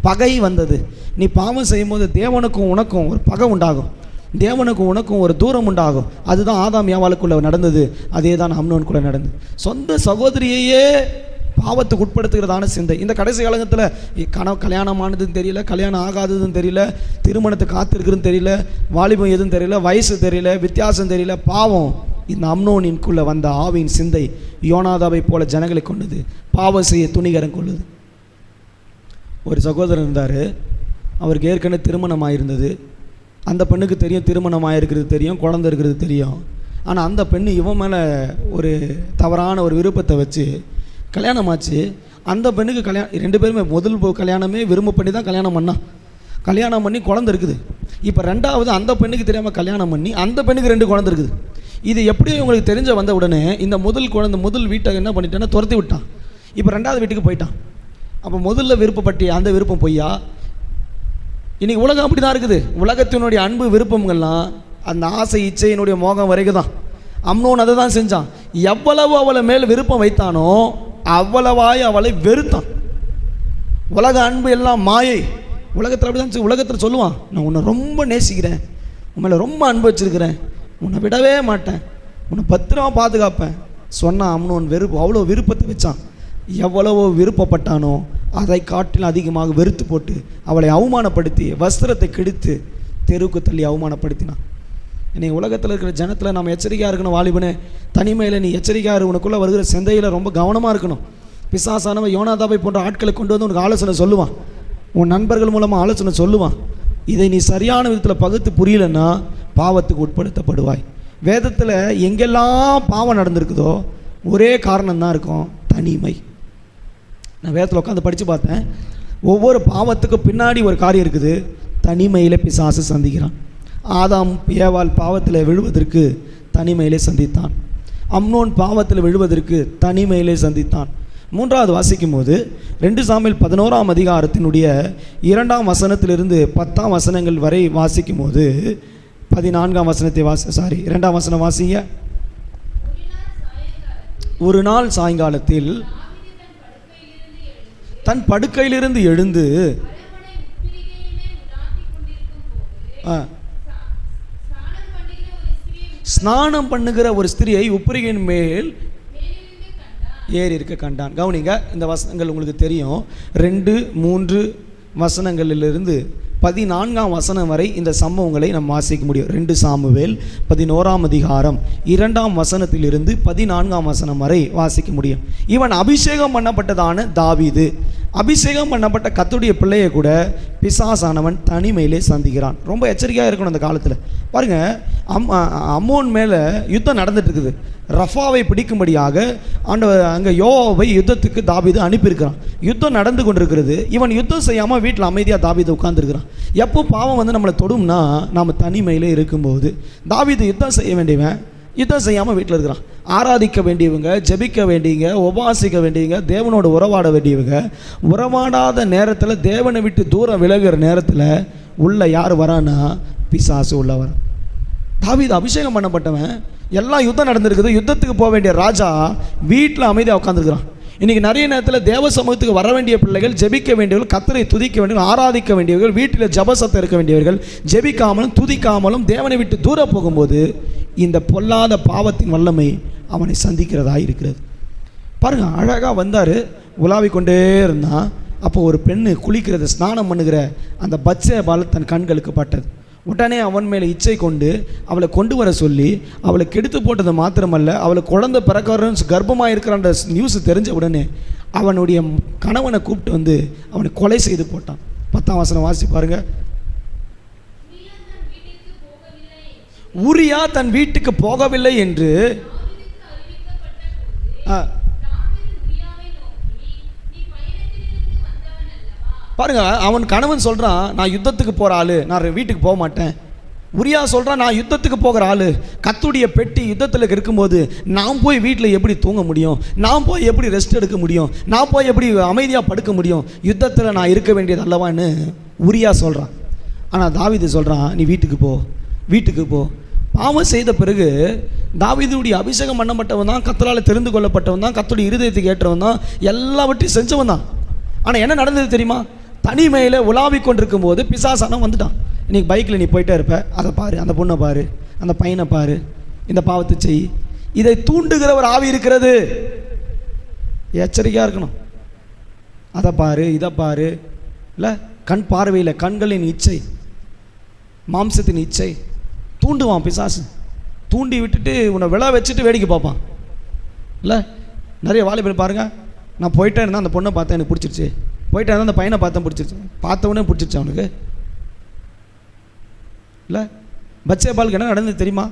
பகை வந்தது. நீ பாவம் செய்யும் போது தேவனுக்கும் உனக்கும் ஒரு பகை உண்டாகும், தேவனுக்கும் உனக்கும் ஒரு தூரம் உண்டாகும். அதுதான் ஆதாம் ஏவாளுக்குள்ளே நடந்தது, அதே தான் அம்னோனுக்குள்ளே நடந்தது. சொந்த சகோதரியையே பாவத்துக்கு உட்படுத்துகிறதான சிந்தை. இந்த கடைசி காலகட்டத்தில் கல்யாணமானதுன்னு தெரியல, கல்யாணம் ஆகாததுன்னு தெரியல, திருமணத்துக்கு காத்திருக்குதுன்னு தெரியல, வாலிபம் எதுவும் தெரியல, வயசு தெரியல, வித்தியாசம் தெரியல. பாவம் இந்த அம்னோனின்குள்ளே வந்த ஆவியின் சிந்தை யோனாதாவை போல ஜனங்களை கொண்டது, பாவம் செய்ய துணிகரம் கொள்ளுது. ஒரு சகோதரர் இருந்தார், அவருக்கு ஏற்கனவே திருமணம் ஆகிருந்தது. அந்த பெண்ணுக்கு தெரியும் திருமணம் ஆகிருக்கிறது தெரியும், குழந்தை இருக்கிறது தெரியும். ஆனால் அந்த பெண்ணு இவன் மேலே ஒரு தவறான ஒரு விருப்பத்தை வச்சு கல்யாணம் ஆச்சு. அந்த பெண்ணுக்கு கல்யாணம், ரெண்டு பேருமே முதல் கல்யாணமே விரும்ப பண்ணி தான் கல்யாணம் பண்ணான். கல்யாணம் பண்ணி குழந்தை இருக்குது. இப்போ ரெண்டாவது அந்த பெண்ணுக்கு தெரியாமல் கல்யாணம் பண்ணி அந்த பெண்ணுக்கு 2 குழந்தை இருக்குது. இது எப்படியும் உங்களுக்கு தெரிஞ்ச வந்த உடனே இந்த முதல் வீட்டை என்ன பண்ணிட்டான்னா துரத்தி விட்டான். இப்போ 2வது வீட்டுக்கு போயிட்டான். அப்போ முதல்ல விருப்பப்பட்டி அந்த விருப்பம் பொய்யா? இன்றைக்கி உலகம் அப்படி தான் இருக்குது. உலகத்தினுடைய அன்பு விருப்பங்கள்லாம் அந்த ஆசை இச்சையினுடைய மோகம் வரைக்கும் தான். அம்னோன் அதை தான் செஞ்சான். எவ்வளவு அவளை மேல் விருப்பம் வைத்தானோ அவ்வளவாய் அவளை வெறுத்தான். உலக அன்பு எல்லாம் மாயை. உலகத்தில் அப்படி தான். உலகத்தில் சொல்லுவான், நான் உன்னை ரொம்ப நேசிக்கிறேன், உன் மேலே ரொம்ப அன்பு வச்சுருக்கிறேன், உன்னை விடவே மாட்டேன், உன்னை பத்திரமா பாதுகாப்பேன். சொன்னான் அம்னோன் அவ்வளோ விருப்பத்தை வச்சான். எவ்வளவோ விருப்பப்பட்டானோ அதை காட்டிலும் அதிகமாக வெறுத்து போட்டு அவளை அவமானப்படுத்தி வஸ்திரத்தை கெடுத்து தெருவுக்கு தள்ளி அவமானப்படுத்தினான். இன்றைக்கி உலகத்தில் இருக்கிற ஜனத்தில் நம்ம எச்சரிக்கையாக இருக்கணும். வாலிபனே, தனிமையில் நீ எச்சரிக்கையாக இரு. உனக்குள்ளே வருகிற சிந்தையில் ரொம்ப கவனமாக இருக்கணும். பிசாசானவன் யோனாதாபை போன்ற ஆட்களை கொண்டு வந்து உனக்கு ஆலோசனை சொல்லுவான், உன் நண்பர்கள் மூலமாக ஆலோசனை சொல்லுவான். இதை நீ சரியான விதத்தில் பகுத்து புரியலன்னா பாவத்துக்கு உட்படுத்தப்படுவாய். வேதத்தில் எங்கெல்லாம் பாவம் நடந்திருக்குதோ ஒரே காரணம்தான் இருக்கும், தனிமை. நான் வேதத்தில் உட்காந்து படித்து பார்த்தேன். ஒவ்வொரு பாவத்துக்கும் பின்னாடி ஒரு காரியம் இருக்குது. தனிமையில் பிசாசு சந்திக்கிறான். ஆதாம் ஏவாள் பாவத்தில் விழுவதற்கு தனிமையிலே சந்தித்தான். அம்னோன் பாவத்தில் விழுவதற்கு தனிமையிலே சந்தித்தான். 3வது வாசிக்கும் போது 2 சாமுவேல் 11ஆம் அதிகாரத்தினுடைய 2ஆம் வசனத்திலிருந்து 10ஆம் வசனங்கள் வரை வாசிக்கும் போது 14ஆம் வசனத்தை 2ஆம் வசனம் வாசிங்க. ஒரு நாள் சாயங்காலத்தில் தன் படுக்கையிலிருந்து எழுந்து ஸ்நானம் பண்ணுகிற ஒரு ஸ்திரியை உப்பரிகையின் மேல் ஏறி இருக்க கண்டான். கவனிங்க, இந்த வசனங்கள் உங்களுக்கு தெரியும். 2, 3 வசனங்களிலிருந்து 14ஆம் வசனம் வரை இந்த சம்பவங்களை நம்ம வாசிக்க முடியும். 2 சாமுவேல் 11ஆம் அதிகாரம் 2ஆம் வசனத்திலிருந்து 14ஆம் வசனம் வரை வாசிக்க முடியும். இவன் அபிஷேகம் பண்ணப்பட்டதான தாவீது, அபிஷேகம் பண்ணப்பட்ட கர்த்தருடைய பிள்ளையை கூட பிசாசானவன் தனிமையிலே சந்திக்கிறான். ரொம்ப எச்சரிக்கையாக இருக்கணும் அந்த காலத்தில். பாருங்கள், அம்மோன் மேலே யுத்தம் நடந்துட்டு இருக்குது. ரஃபாவை பிடிக்கும்படியாக அங்கே யோவாவை யுத்தத்துக்கு தாவீது அனுப்பியிருக்கிறான். யுத்தம் நடந்து கொண்டிருக்கிறது. இவன் யுத்தம் செய்யாமல் வீட்டில் அமைதியாக தாவீது உட்கார்ந்துருக்கிறான். எப்போ பாவம் வந்து நம்மளை தொடும்னா நாம் தனிமையிலே இருக்கும்போது. தாவீது யுத்தம் செய்ய வேண்டியவன் யுத்தம் செய்யாமல் வீட்டில் இருக்கிறான். ஆராதிக்க வேண்டியவங்க, ஜெபிக்க வேண்டியவங்க, உபாசிக்க வேண்டியவங்க, தேவனோடு உறவாட வேண்டியவங்க, உறவாடாத நேரத்தில் தேவனை விட்டு தூரம் விலகிற நேரத்தில் உள்ள யார் வரான்னா பிசாசு உள்ள வரான். தாவீது அபிஷேகம் பண்ணப்பட்டவன், எல்லாம் யுத்தம் நடந்திருக்குது. யுத்தத்துக்கு போக வேண்டிய ராஜா வீட்டில் அமைதியாக உட்காந்துருக்கிறான். இன்றைக்கி நிறைய நேரத்தில் தேவ சமூகத்துக்கு வர வேண்டிய பிள்ளைகள், ஜெபிக்க வேண்டியவர்கள், கர்த்தரை துதிக்க வேண்டியவர்கள், ஆராதிக்க வேண்டியவர்கள், வீட்டில் ஜபசத்தை இருக்க வேண்டியவர்கள் ஜெபிக்காமலும் துதிக்காமலும் தேவனை விட்டு தூர போகும்போது இந்த பொல்லாத பாவத்தின் வல்லமை அவனை சந்திக்கிறதா இருக்கிறது. பாருங்கள், அழகாக வந்தார், உலாவி கொண்டே இருந்தான். அப்போ ஒரு பெண்ணு குளிக்கிறது, ஸ்நானம் பண்ணுகிற அந்த பத்சேபாள் தன் கண்களுக்கு பட்டது. உடனே அவன் மேலே இச்சை கொண்டு அவளை கொண்டு வர சொல்லி அவளை கெடுத்து போட்டது மாத்திரமல்ல, அவளை குழந்தை பிறக்கிறன்னு கர்ப்பமாக இருக்கிறான்ற நியூஸ் தெரிஞ்ச உடனே அவனுடைய கணவனை கூப்பிட்டு வந்து அவனை கொலை செய்து போட்டான். 10ஆம் வசனம் வாசி பாருங்க. உரியா தன் வீட்டுக்கு போகவில்லை என்று பாருங்க, அவன் கணவன் சொல்கிறான், நான் யுத்தத்துக்கு போகிற ஆள், நான் வீட்டுக்கு போக மாட்டேன். உரியா சொல்கிறான், நான் யுத்தத்துக்கு போகிற ஆள், கர்த்தருடைய பெட்டி யுத்தத்தில் இருக்கும்போது நான் போய் வீட்டில் எப்படி தூங்க முடியும், நான் போய் எப்படி ரெஸ்ட் எடுக்க முடியும், நான் போய் எப்படி அமைதியாக படுக்க முடியும், யுத்தத்தில் நான் இருக்க வேண்டியது அல்லவான்னு உரியா சொல்கிறான். ஆனால் தாவீது சொல்கிறான், நீ வீட்டுக்கு போ, வீட்டுக்கு போ. பாவம் செய்த பிறகு தாவீதுடைய அபிஷேகம் பண்ணப்பட்டவன் தான், கர்த்தரால் தெரிந்து கொள்ளப்பட்டவன் தான், கர்த்தருடைய இருதயத்துக்கு ஏற்றவன் தான், எல்லாவற்றையும் செஞ்சவன் தான். ஆனால் என்ன நடந்தது தெரியுமா? தனிமையில் உலாவி கொண்டிருக்கும் போது பிசாசானம் வந்துட்டான். இன்றைக்கி பைக்கில் நீ போயிட்டே இருப்ப, அதை பாரு, அந்த பொண்ணை பாரு, அந்த பையனை பாரு, இந்த பாவத்தை செய். இதை தூண்டுகிற ஒரு ஆவி இருக்கிறது, எச்சரிக்கையாக இருக்கணும். அதை பாரு, இதை பாரு, இல்லை கண் பார்வையில் கண்களின் இச்சை, மாம்சத்தின் இச்சை தூண்டுவான் பிசாசு. தூண்டி விட்டுட்டு உன்னை விழா வச்சுட்டு வேடிக்கை பார்ப்பான். இல்லை நிறைய வாலிபர் பாருங்கள், நான் போயிட்டே இருந்தால் அந்த பொண்ணை பார்த்தேன் எனக்கு பிடிச்சிருச்சு, போயிட்டே இருந்தால் அந்த பையனை பார்த்தேன் பிடிச்சிருச்சு, பார்த்தவொடனே பிடிச்சிருச்சு அவனுக்கு. இல்லை பத்சேபாளுக்கு என்ன நடந்தது தெரியுமா?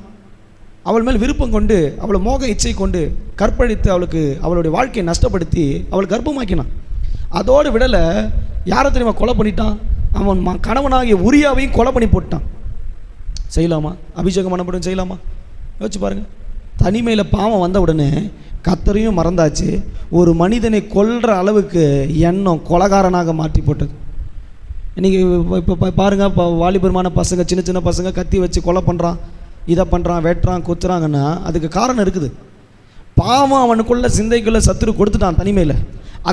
அவள் மேல் விருப்பம் கொண்டு அவளை மோக இச்சை கொண்டு கற்பழித்து அவளுக்கு அவளுடைய வாழ்க்கையை நஷ்டப்படுத்தி அவள் கர்ப்பமாக்கினான். அதோடு விடலை, யாரை தெரியுமா கொலை பண்ணிட்டான்? அவன் கணவனாகிய உரியாவையும் கொலை பண்ணி போட்டான். செய்யலாமா? அபிஷேகம் பண்ணப்படும் செய்யலாமா? யோசிச்சு பாருங்கள். தனிமையில் பாவம் வந்த உடனே கர்த்தரையும் மறந்தாச்சு, ஒரு மனிதனை கொல்ற அளவுக்கு எண்ணம் கொலைகாரனாக மாற்றி போட்டது. இன்றைக்கி இப்போ பாருங்கள், இப்போ வாலிபருமான பசங்க, சின்ன சின்ன பசங்க கத்தி வச்சு கொலை பண்ணுறான், இதை பண்ணுறான், வெட்டுறான், குத்துறாங்கன்னா அதுக்கு காரணம் இருக்குது. பாவம் அவனுக்குள்ள சிந்தைக்குள்ளே சத்துரு கொடுத்துட்டான் தனிமையில்.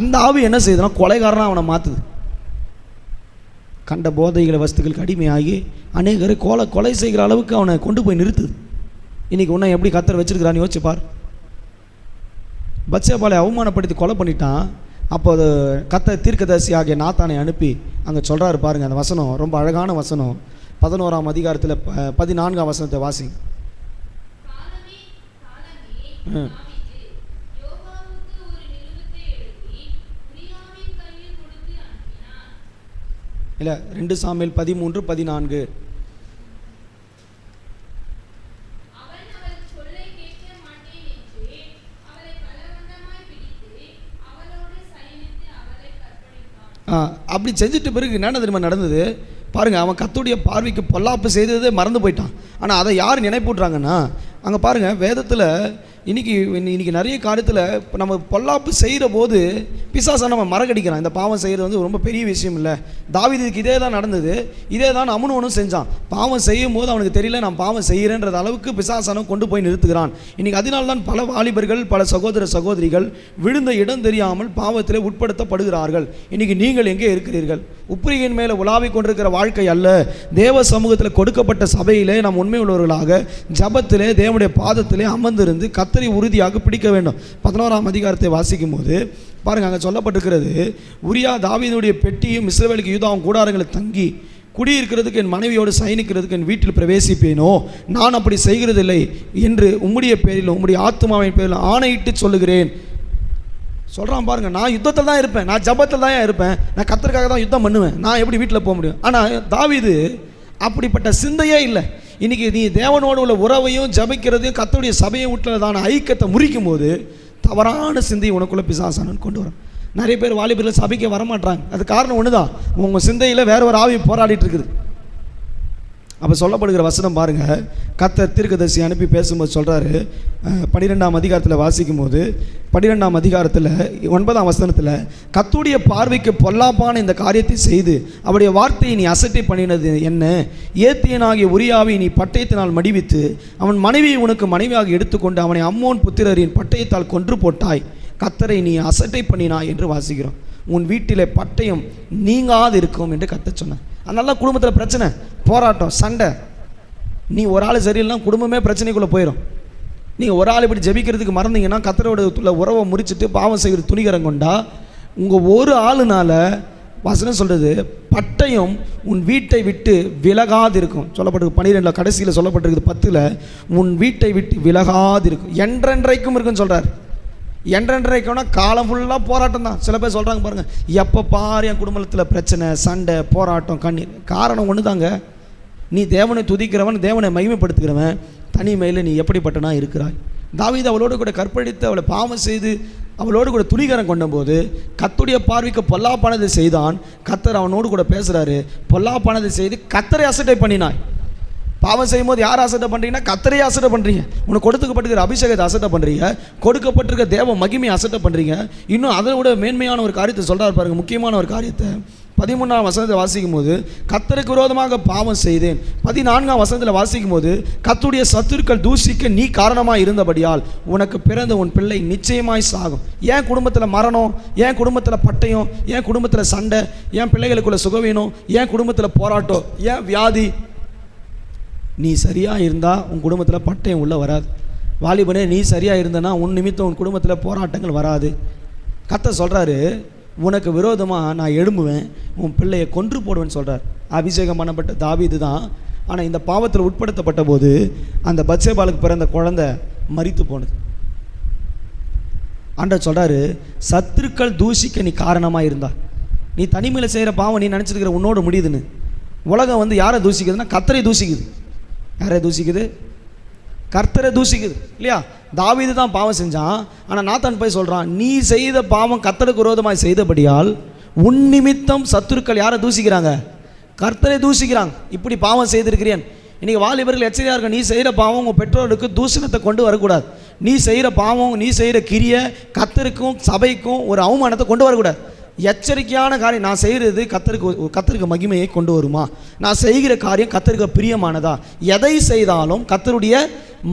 அந்த ஆவி என்ன செய்யுதுன்னா கொலைகாரனாக அவனை மாற்றுது. கண்ட போதைகளை வஸ்துக்களுக்கு அடிமையாகி அநேகரை கொலை செய்கிற அளவுக்கு அவனை கொண்டு போய் நிறுத்துது. இன்றைக்கி உன்னை எப்படி கர்த்தர் வச்சிருக்கிறான்னு யோசிச்சு பார். பத்சேபாளை அவமானப்படுத்தி கொலை பண்ணிட்டான். அப்போ அது கர்த்தர் தீர்க்கதரிசி ஆகிய நாத்தானை அனுப்பி அங்கே சொல்கிறாரு பாருங்கள். அந்த வசனம் ரொம்ப அழகான வசனம். 11ஆம் அதிகாரத்தில் 14ஆம் வசனத்தை வாசி. இல்லை 2 சாமுவேல் 13:14. அப்படி செஞ்சுட்டு பிறகு என்ன தெரியுமா நடந்தது பாருங்கள். அவன் கர்த்தருடைய பார்வைக்கு பொல்லாப்பு செய்ததே மறந்து போயிட்டான். ஆனால் அதை யார் நினைப்பூட்டுறாங்கன்னா, அங்கே பாருங்கள் வேதத்தில் இன்றைக்கி நிறைய காரியத்தில் நம்ம பொல்லாப்பு செய்கிற போது பிசாசை நம்ம மறக்கடிக்கிறான். இந்த பாவம் செய்கிறது வந்து ரொம்ப பெரிய விஷயம் இல்லை. தாவீதுக்கு இதே தான் நடந்தது, இதே தான் அம்னோனும் செஞ்சான். பாவம் செய்யும் போது அவனுக்கு தெரியல நான் பாவம் செய்கிறேன்ற அளவுக்கு பிசாசனம் கொண்டு போய் நிறுத்துகிறான். இன்றைக்கி அதனால்தான் பல வாலிபர்கள், பல சகோதர சகோதரிகள் விழுந்த இடம் தெரியாமல் பாவத்தில் உட்படுத்தப்படுகிறார்கள். இன்றைக்கி நீங்கள் எங்கே இருக்கிறீர்கள்? உப்பிரியின் மேலே உலாவி கொண்டிருக்கிற வாழ்க்கை அல்ல. தேவ சமூகத்தில் கொடுக்கப்பட்ட சபையிலே நாம் உண்மை உள்ளவர்களாக ஜபத்திலே தேவனுடைய பாதத்திலே அமர்ந்திருந்து கர்த்தரை உறுதியாக பிடிக்க வேண்டும். 11ஆம் அதிகாரத்தை வாசிக்கும் போது பாருங்கள், அங்கே சொல்லப்பட்டிருக்கிறது, உரியா தாவீதுடைய பெட்டியும் இஸ்ரவேலுக்கு யூதாவும் கூடாரங்களில் தங்கி குடியிருக்கிறதுக்கு என் மனைவியோடு சயனிக்கிறதுக்கு என் வீட்டில் பிரவேசிப்பேனோ, நான் அப்படி செய்கிறதில்லை என்று உம்முடைய பேரிலும் உம்முடைய ஆத்துமாவின் பேரிலும் ஆணையிட்டு சொல்லுகிறேன். சொல்கிறான் பாருங்கள், நான் யுத்தத்தில் தான் இருப்பேன், நான் ஜபத்தில் தான் இருப்பேன், நான் கர்த்தருக்காக தான் யுத்தம் பண்ணுவேன், நான் எப்படி வீட்டில் போக முடியும்? ஆனால் தாவீது அப்படிப்பட்ட சிந்தையே இல்லை. இன்றைக்கி நீ தேவனோடு உள்ள உறவையும் ஜபிக்கிறதையும் கர்த்தருடைய சபையும் விட்டுலதான ஐக்கியத்தை முறிக்கும் போது தவறான சிந்தையை உனக்குள்ள பிசாசானு கொண்டு வரும். நிறைய பேர் வாலிபர்கள் சபைக்கு வரமாட்டாங்க. அது காரணம் ஒன்று தான், உங்கள் சிந்தையில் வேற ஒரு ஆவி போராடிட்டு இருக்குது. அப்போ சொல்லப்படுகிற வசனம் பாருங்கள், கர்த்தர் தீர்க்கதரிசி அனுப்பி பேசும்போது சொல்கிறாரு. 12ஆம் அதிகாரத்தில் வாசிக்கும் போது 12ஆம் அதிகாரத்தில் 9ஆம் வசனத்தில், கர்த்தருடைய பார்வைக்கு பொல்லாப்பான இந்த காரியத்தை செய்து அவருடைய வார்த்தையை நீ அசட்டை பண்ணினது என்ன? ஏத்தியனாகிய உரியாவை நீ பட்டயத்தினால் மடிவித்து அவன் மனைவியை உனக்கு மனைவியாக எடுத்துக்கொண்டு அவனை அம்மோன் புத்திரரின் பட்டயத்தால் கொன்று போட்டாய். கர்த்தரை நீ அசட்டை பண்ணினாய் என்று வாசிக்கிறோம். உன் வீட்டிலே பட்டயம் நீங்காது இருக்கும் என்று கர்த்தர் சொன்னார். அதனால குடும்பத்தில் பிரச்சனை, போராட்டம், சண்டை. நீ ஒரு ஆள் சரியில்லைனா குடும்பமே பிரச்சனைக்குள்ளே போயிடும். நீங்கள் ஒரு ஆள் இப்படி ஜெபிக்கிறதுக்கு மறந்தீங்கன்னா கர்த்தரோட உறவை முறிச்சிட்டு பாவம் செய்கிற துணிகரம் கொண்டா உங்கள் ஒரு ஆளுனால வசனம் சொல்கிறது பட்டயம் உன் வீட்டை விட்டு விலகாது இருக்கும். சொல்லப்பட்டிருக்கு 12 கடைசியில் சொல்லப்பட்டிருக்குது 10 உன் வீட்டை விட்டு விலகாது இருக்கும், என்றென்றைக்கும் இருக்குன்னு சொல்கிறார். என்றென்றைக்கும்னா காலம் ஃபுல்லாக போராட்டம் தான். சில பேர் சொல்கிறாங்க பாருங்கள், எப்போ பாரு என் குடும்பத்தில் பிரச்சனை, சண்டை, போராட்டம், கண்ணீர். காரணம் ஒன்று தாங்க, நீ தேவனை துதிக்கிறவன், தேவனை மகிமைப்படுத்துகிறவன், தனிமையில் நீ எப்படிப்பட்டனா இருக்கிறாய். தாவீது அவளோடு கூட கற்பழித்து அவளை பாவம் செய்து அவளோடு கூட துணிகரம் கொண்டபோது கர்த்தருடைய பார்வைக்கு பொல்லாப்பானதை செய்தான். கர்த்தர் அவனோடு கூட பேசுகிறாரு, பொல்லாப்பானதை செய்து கர்த்தரை அசட்டை பண்ணினாய். பாவம் செய்யும் போது யார் அசட்டை பண்ணுறீங்கன்னா கர்த்தரையே அசட்டை பண்ணுறீங்க. உனக்கு கொடுக்கப்பட்டிருக்கிற அபிஷேகத்தை அசட்டை பண்ணுறீங்க, கொடுக்கப்பட்டிருக்க தேவ மகிமையை அசட்டை பண்ணுறீங்க. இன்னும் அதை விட மேன்மையான ஒரு காரியத்தை சொல்கிறார் பாருங்க, முக்கியமான ஒரு காரியத்தை 13ஆம் வசனத்தை வாசிக்கும் போது கர்த்தருக்கு விரோதமாக பாவம் செய்தேன். 14ஆம் வசனத்தில் வாசிக்கும் போது கர்த்தருடைய சத்துருக்கள் தூஷிக்க நீ காரணமாக இருந்தபடியால் உனக்கு பிறந்த உன் பிள்ளை நிச்சயமாய் சாகும். ஏன் குடும்பத்தில் மரணம், ஏன் குடும்பத்தில் பட்டயம், ஏன் குடும்பத்தில் சண்டை, ஏன் பிள்ளைகளுக்குள்ள சுகவீனம், ஏன் குடும்பத்தில் போராட்டம், ஏன் வியாதி? நீ சரியாக இருந்தால் உன் குடும்பத்தில் பட்டயம் உள்ள வராது. வாலிபனே, நீ சரியாக இருந்தனா உன் நிமித்தம் உன் குடும்பத்தில் போராட்டங்கள் வராது. கர்த்தர் சொல்கிறாரு, உனக்கு விரோதமாக நான் எழும்புவேன், உன் பிள்ளையை கொன்று போடுவேன்னு சொல்கிறார். அபிஷேகம் பண்ணப்பட்ட தாவீது தான். ஆனால் இந்த பாவத்தில் உட்படுத்தப்பட்ட போது அந்த பத்சேபாளுக்கு பிறந்த குழந்தை மரித்து போனது. ஆண்டவர் சொல்கிறாரு, சத்துருக்கள் தூஷிக்க நீ காரணமாக இருந்தா. நீ தனிமையில் செய்கிற பாவம் நீ நினச்சிருக்கிற உன்னோடு முடியுதுன்னு. உலகம் யாரை தூஷிக்குதுன்னா கர்த்தரை தூஷிக்குது. யாரை தூஷிக்குது? கர்த்தரை தூஷிக்குது இல்லையா? தாவீது தான் பாவம் செஞ்சான். ஆனால் நாத்தான் போய் சொல்கிறான், நீ செய்த பாவம் கர்த்தருக்கு விரோதமாக செய்தபடியால் உன் நிமித்தம் சத்துருக்கள் யாரை தூஷிக்கிறாங்க? கர்த்தரை தூஷிக்கிறாங்க. இப்படி பாவம் செய்திருக்கிறேன். இன்றைக்கி வாலிபர்கள் எச்சரிக்கையாக இருக்க, நீ செய்கிற பாவம் உங்கள் பெற்றோருக்கு தூஷணத்தை கொண்டு வரக்கூடாது. நீ செய்கிற பாவம், நீ செய்கிற கிரியை கர்த்தருக்கும் சபைக்கும் ஒரு அவமானத்தை கொண்டு வரக்கூடாது. எச்சரிக்கையான காரியம். நான் செய்கிறது கர்த்தருக்கு மகிமையை கொண்டு வருமா? நான் செய்கிற காரியம் கர்த்தருக்கு பிரியமானதா? எதை செய்தாலும் கர்த்தருடைய